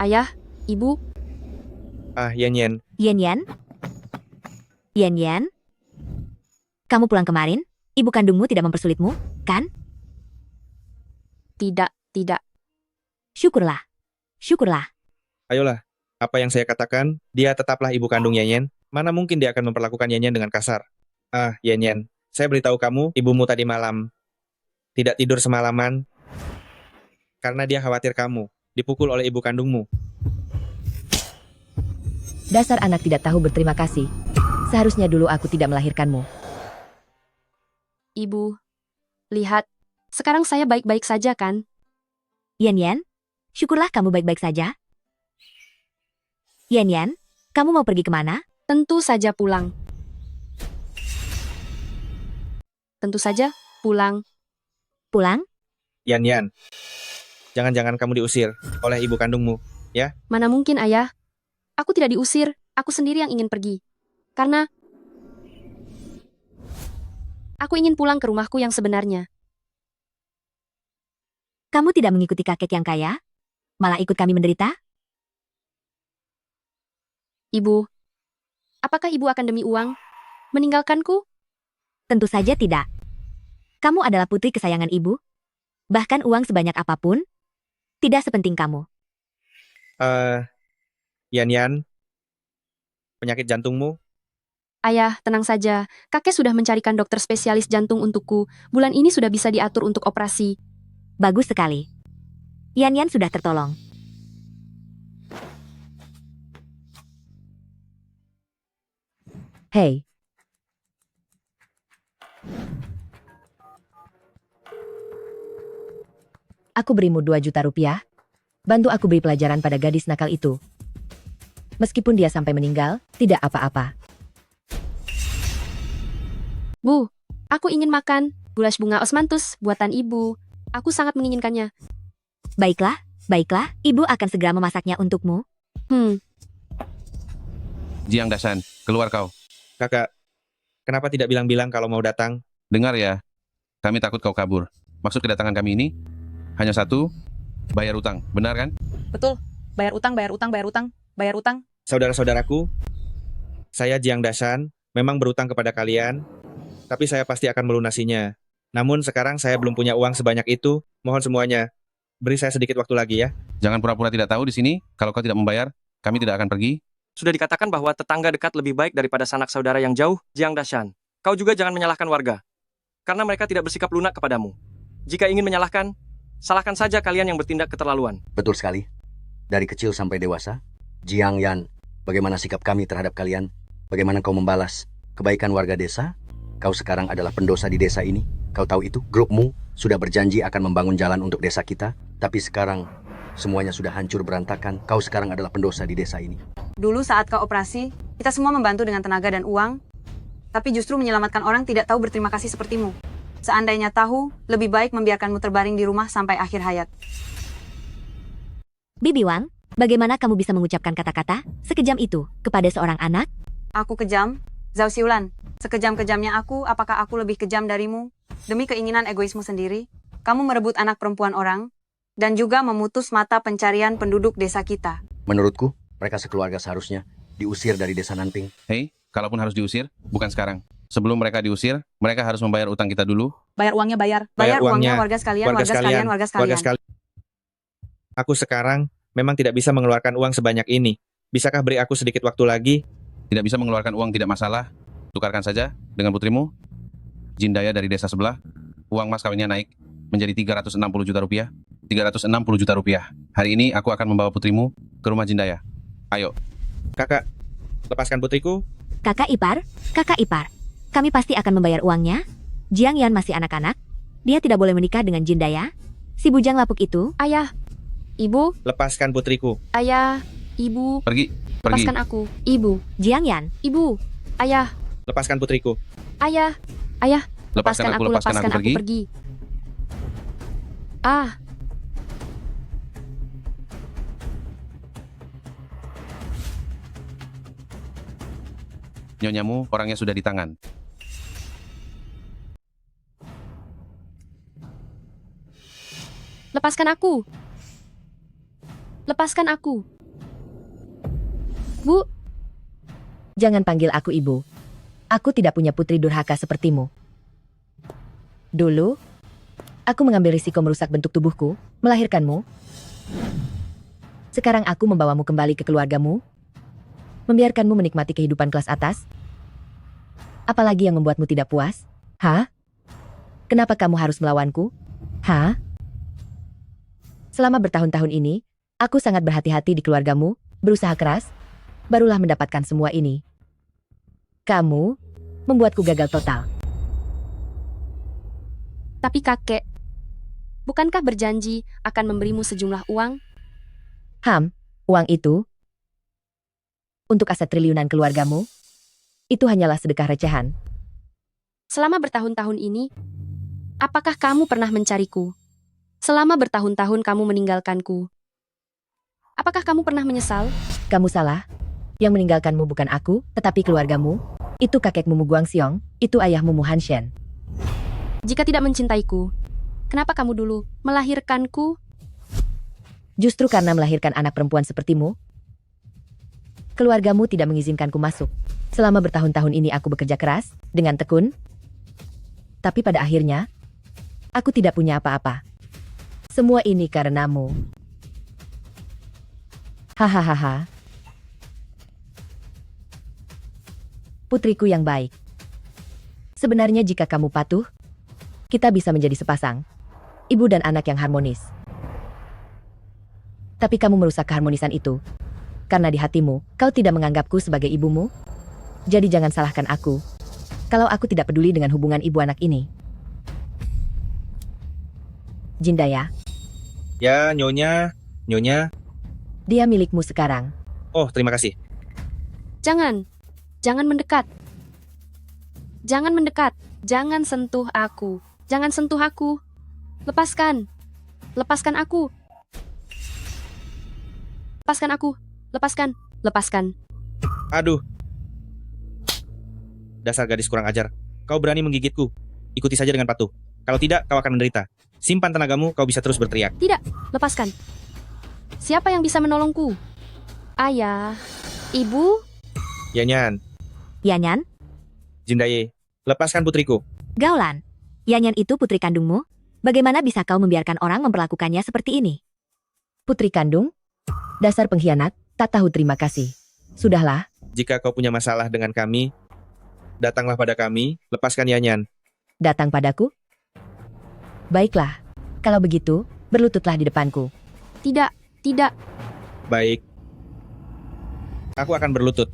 Ayah, ibu. Yan Yan. Yan Yan? Yan Yan? Kamu pulang kemarin? Ibu kandungmu tidak mempersulitmu, kan? Tidak. Syukurlah. Syukurlah. Ayolah, apa yang saya katakan, dia tetaplah ibu kandung Yan Yan. Mana mungkin dia akan memperlakukan Yan Yan dengan kasar. Yan Yan, saya beritahu kamu, ibumu tadi malam tidak tidur semalaman karena dia khawatir kamu dipukul oleh ibu kandungmu. Dasar anak tidak tahu berterima kasih. Seharusnya dulu aku tidak melahirkanmu. Ibu, lihat, sekarang saya baik-baik saja kan? Yan Yan, syukurlah kamu baik-baik saja. Yan Yan, kamu mau pergi kemana? Tentu saja pulang. Tentu saja pulang. Pulang? Yan, jangan-jangan kamu diusir oleh ibu kandungmu, ya? Mana mungkin, Ayah? Aku tidak diusir, aku sendiri yang ingin pergi. Karena aku ingin pulang ke rumahku yang sebenarnya. Kamu tidak mengikuti kakek yang kaya? Malah ikut kami menderita? Ibu, apakah ibu akan demi uang meninggalkanku? Tentu saja tidak. Kamu adalah putri kesayangan ibu. Bahkan uang sebanyak apapun, tidak sepenting kamu. Yan, penyakit jantungmu? Ayah, tenang saja. Kakek sudah mencarikan dokter spesialis jantung untukku. Bulan ini sudah bisa diatur untuk operasi. Bagus sekali. Yan sudah tertolong. Hei. Aku berimu 2 juta rupiah. Bantu aku beri pelajaran pada gadis nakal itu. Meskipun dia sampai meninggal, tidak apa-apa. Bu, aku ingin makan gulasch bunga osmanthus buatan ibu. Aku sangat menginginkannya. Baiklah, ibu akan segera memasaknya untukmu. Jiang Dasan, keluar kau. Kakak, kenapa tidak bilang-bilang kalau mau datang? Dengar ya, kami takut kau kabur. Maksud kedatangan kami ini hanya satu, bayar utang. Benar kan? Betul. Bayar utang. Saudara-saudaraku, saya Jiang Dasan memang berutang kepada kalian, tapi saya pasti akan melunasinya. Namun sekarang saya belum punya uang sebanyak itu. Mohon semuanya, beri saya sedikit waktu lagi ya. Jangan pura-pura tidak tahu di sini. Kalau kau tidak membayar, kami tidak akan pergi. Sudah dikatakan bahwa tetangga dekat lebih baik daripada sanak saudara yang jauh, Jiang Dasan. Kau juga jangan menyalahkan warga. Karena mereka tidak bersikap lunak kepadamu. Jika ingin menyalahkan, salahkan saja kalian yang bertindak keterlaluan. Betul sekali. Dari kecil sampai dewasa, Jiang Yan, bagaimana sikap kami terhadap kalian? Bagaimana kau membalas kebaikan warga desa? Kau sekarang adalah pendosa di desa ini. Kau tahu itu? Grupmu sudah berjanji akan membangun jalan untuk desa kita, tapi sekarang semuanya sudah hancur berantakan. Kau sekarang adalah pendosa di desa ini. Dulu saat kau operasi, kita semua membantu dengan tenaga dan uang, tapi justru menyelamatkan orang tidak tahu berterima kasih sepertimu. Seandainya tahu, lebih baik membiarkanmu terbaring di rumah sampai akhir hayat. Bibi Wang, bagaimana kamu bisa mengucapkan kata-kata sekejam itu kepada seorang anak? Aku kejam? Zhao Xiulan, sekejam-kejamnya aku, apakah aku lebih kejam darimu? Demi keinginan egoismu sendiri, kamu merebut anak perempuan orang, dan juga memutus mata pencarian penduduk desa kita. Menurutku, mereka sekeluarga seharusnya diusir dari desa Nanping. Hei, kalaupun harus diusir, bukan sekarang. Sebelum mereka diusir, mereka harus membayar utang kita dulu. Bayar uangnya, bayar. Bayar uangnya, warga sekalian. Aku sekarang memang tidak bisa mengeluarkan uang sebanyak ini. Bisakah beri aku sedikit waktu lagi? Tidak bisa mengeluarkan uang tidak masalah. Tukarkan saja dengan putrimu, Jindaya dari desa sebelah. Uang mas kawinnya naik menjadi 360 juta rupiah. 360 juta rupiah. Hari ini aku akan membawa putrimu ke rumah Jindaya. Ayo. Kakak, lepaskan putriku. Kakak ipar. Kami pasti akan membayar uangnya. Jiang Yan masih anak-anak. Dia tidak boleh menikah dengan Jindaya. Si bujang lapuk itu. Ayah, ibu. Lepaskan putriku. Ayah, ibu. Pergi. Lepaskan aku. Ibu. Jiang Yan. Ibu. Ayah. Lepaskan putriku. Ayah. Lepaskan aku pergi. Ah. Nyonyamu orangnya sudah di tangan. Lepaskan aku. Bu. Jangan panggil aku ibu. Aku tidak punya putri durhaka sepertimu. Dulu, aku mengambil risiko merusak bentuk tubuhku, melahirkanmu. Sekarang aku membawamu kembali ke keluargamu, membiarkanmu menikmati kehidupan kelas atas. Apalagi yang membuatmu tidak puas? Hah? Kenapa kamu harus melawanku? Hah? Selama bertahun-tahun ini, aku sangat berhati-hati di keluargamu, berusaha keras, barulah mendapatkan semua ini. Kamu membuatku gagal total. Tapi kakek, bukankah berjanji akan memberimu sejumlah uang? Uang itu Untuk aset triliunan keluargamu, itu hanyalah sedekah recehan. Selama bertahun-tahun ini, apakah kamu pernah mencariku? Selama bertahun-tahun kamu meninggalkanku. Apakah kamu pernah menyesal? Kamu salah. Yang meninggalkanmu bukan aku, tetapi keluargamu. Itu kakekmu Mu Guangxiong, itu ayahmu Mu Hanshen. Jika tidak mencintaiku, kenapa kamu dulu melahirkanku? Justru karena melahirkan anak perempuan sepertimu, keluargamu tidak mengizinkanku masuk. Selama bertahun-tahun ini aku bekerja keras, dengan tekun. Tapi pada akhirnya, aku tidak punya apa-apa. Semua ini karenamu. Hahaha. Putriku yang baik. Sebenarnya jika kamu patuh, kita bisa menjadi sepasang. Ibu dan anak yang harmonis. Tapi kamu merusak keharmonisan itu. Karena di hatimu, kau tidak menganggapku sebagai ibumu. Jadi jangan salahkan aku. Kalau aku tidak peduli dengan hubungan ibu anak ini. Jindaya, Ya, Nyonya. dia milikmu sekarang. Oh, terima kasih. Jangan mendekat. Jangan mendekat. Jangan sentuh aku. Jangan sentuh aku. Lepaskan. Lepaskan aku. Lepaskan aku. Lepaskan. Aduh. Dasar gadis kurang ajar. Kau berani menggigitku. Ikuti saja dengan patuh. Kalau tidak, kau akan menderita. Simpan tenagamu, kau bisa terus berteriak. Tidak, lepaskan. Siapa yang bisa menolongku? Ayah, ibu, Yanyan, Yanyan, Jindaye, lepaskan putriku. Gaulan. Yanyan itu putri kandungmu? Bagaimana bisa kau membiarkan orang memperlakukannya seperti ini? Putri kandung? Dasar pengkhianat, tak tahu terima kasih. Sudahlah, Jika kau punya masalah dengan kami, datanglah pada kami, lepaskan Yanyan. datang padaku? Baiklah, kalau begitu, berlututlah di depanku. tidak. Baik. Aku akan berlutut.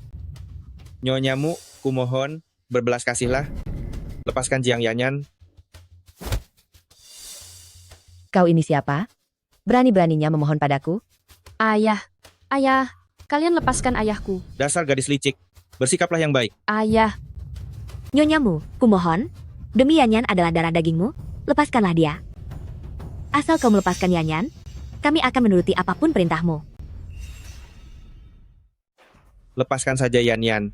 Nyonyamu, kumohon, berbelas kasihlah. Lepaskan Jiang Yanyan. Kau ini siapa? Berani-beraninya memohon padaku? Ayah, kalian lepaskan ayahku. Dasar gadis licik. Bersikaplah yang baik. Ayah, Nyonyamu, kumohon. Demi Yanyan adalah darah dagingmu, lepaskanlah dia. Asal kau melepaskan Yanyan, kami akan menuruti apapun perintahmu. Lepaskan saja Yanyan.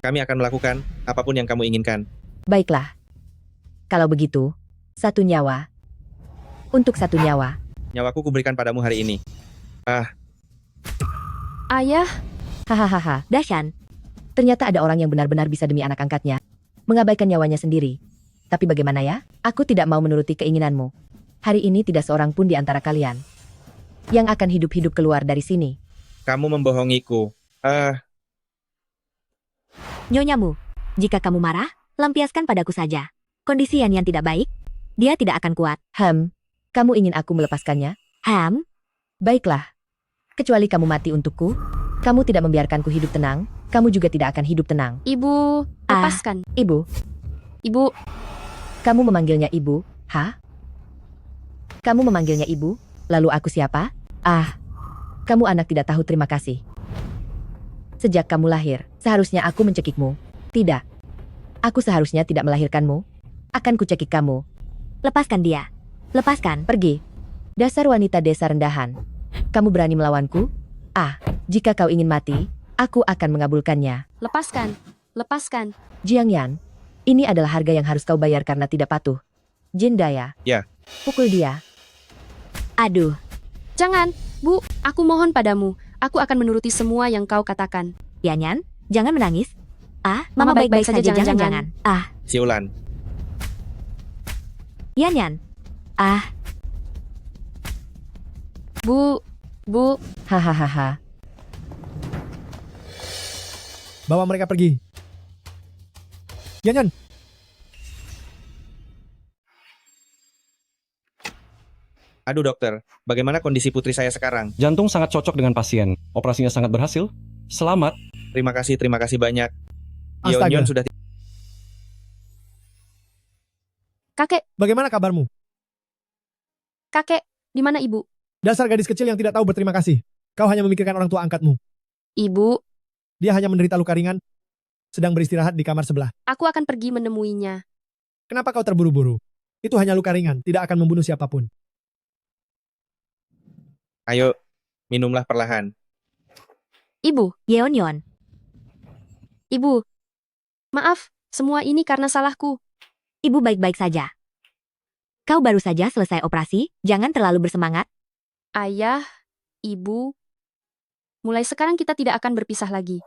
Kami akan melakukan apapun yang kamu inginkan. Baiklah. Kalau begitu, satu nyawa. Untuk satu nyawa. Nyawaku kuberikan padamu hari ini. ayah, Hahaha. Dashan, Ternyata ada orang yang benar-benar bisa demi anak angkatnya. Mengabaikan nyawanya sendiri. Tapi bagaimana ya? Aku tidak mau menuruti keinginanmu. Hari ini tidak seorang pun di antara kalian yang akan hidup-hidup keluar dari sini. Kamu membohongiku. Nyonyamu, jika kamu marah, lampiaskan padaku saja. Kondisi Yanyan tidak baik, dia tidak akan kuat. Kamu ingin aku melepaskannya? Baiklah. Kecuali kamu mati untukku, kamu tidak membiarkanku hidup tenang, kamu juga tidak akan hidup tenang. ibu, lepaskan. Ibu, kamu memanggilnya ibu, Kamu memanggilnya ibu, lalu aku siapa? Kamu anak tidak tahu terima kasih. Sejak kamu lahir, seharusnya aku mencekikmu. Tidak. Aku seharusnya tidak melahirkanmu. Akan kucekik kamu. Lepaskan dia. Lepaskan. Pergi. Dasar wanita desa rendahan. Kamu berani melawanku? Jika kau ingin mati, aku akan mengabulkannya. Lepaskan. Jiang Yan, ini adalah harga yang harus kau bayar karena tidak patuh. Jindaya. Ya. Pukul dia. Aduh. Jangan, Bu, aku mohon padamu. Aku akan menuruti semua yang kau katakan. Yanyan, jangan menangis. Mama Mama baik-baik saja, jangan-jangan. Siulan. Yanyan. Bu. Hahaha. Bawa mereka pergi. Yanyan, Aduh dokter, bagaimana kondisi putri saya sekarang? Jantung sangat cocok dengan pasien. Operasinya sangat berhasil. Selamat. Terima kasih banyak. Astaga. Yeonyeon sudah Kakek, bagaimana kabarmu? kakek, di mana ibu? Dasar gadis kecil yang tidak tahu berterima kasih. Kau hanya memikirkan orang tua angkatmu. Ibu, Dia hanya menderita luka ringan, sedang beristirahat di kamar sebelah. Aku akan pergi menemuinya. Kenapa kau terburu-buru? Itu hanya luka ringan, tidak akan membunuh siapapun. Ayo, minumlah perlahan. Ibu, Yeonyeon, ibu. Maaf, semua ini karena salahku. ibu baik-baik saja. Kau baru saja selesai operasi, jangan terlalu bersemangat. Ayah, ibu. Mulai sekarang kita tidak akan berpisah lagi.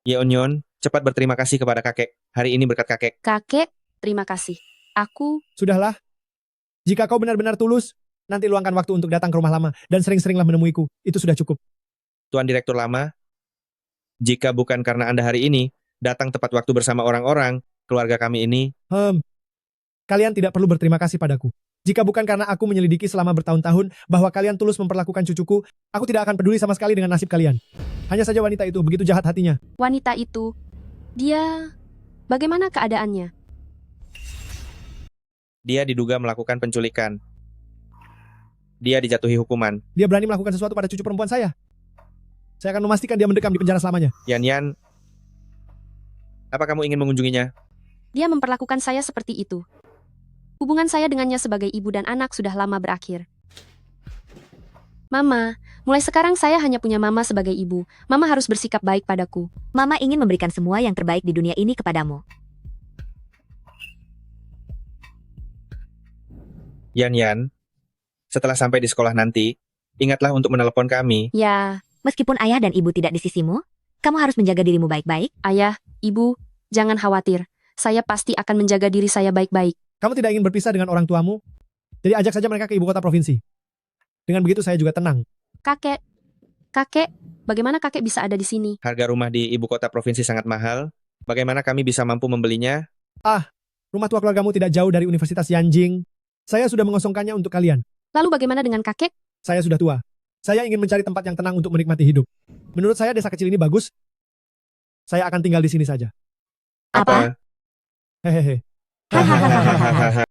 Yeonyeon, cepat berterima kasih kepada kakek. Hari ini berkat kakek. Kakek, terima kasih. Aku, Sudahlah. Jika kau benar-benar tulus, nanti luangkan waktu untuk datang ke rumah lama dan sering-seringlah menemuiku. Itu sudah cukup. Tuan Direktur lama, jika bukan karena Anda hari ini datang tepat waktu bersama orang-orang, keluarga kami ini, Kalian tidak perlu berterima kasih padaku. Jika bukan karena aku menyelidiki selama bertahun-tahun bahwa kalian tulus memperlakukan cucuku, aku tidak akan peduli sama sekali dengan nasib kalian. Hanya saja wanita itu begitu jahat hatinya. wanita itu, dia, bagaimana keadaannya? dia diduga melakukan penculikan. Dia dijatuhi hukuman. Dia berani melakukan sesuatu pada cucu perempuan saya. Saya akan memastikan dia mendekam di penjara selamanya. Yan, apa kamu ingin mengunjunginya? Dia memperlakukan saya seperti itu. Hubungan saya dengannya sebagai ibu dan anak sudah lama berakhir. Mama, mulai sekarang saya hanya punya Mama sebagai ibu. Mama harus bersikap baik padaku. Mama ingin memberikan semua yang terbaik di dunia ini kepadamu. Yan, setelah sampai di sekolah nanti, ingatlah untuk menelepon kami. Ya, Meskipun ayah dan ibu tidak di sisimu, kamu harus menjaga dirimu baik-baik. ayah, ibu, jangan khawatir. Saya pasti akan menjaga diri saya baik-baik. Kamu tidak ingin berpisah dengan orang tuamu? Jadi ajak saja mereka ke ibu kota provinsi. Dengan begitu saya juga tenang. Kakek, bagaimana kakek bisa ada di sini? Harga rumah di ibu kota provinsi sangat mahal. Bagaimana kami bisa mampu membelinya? Rumah tua keluargamu tidak jauh dari Universitas Yanjing. Saya sudah mengosongkannya untuk kalian. Lalu bagaimana dengan kakek? Saya sudah tua. Saya ingin mencari tempat yang tenang untuk menikmati hidup. Menurut saya desa kecil ini bagus. Saya akan tinggal di sini saja. Apa? Hehehe. Hahaha.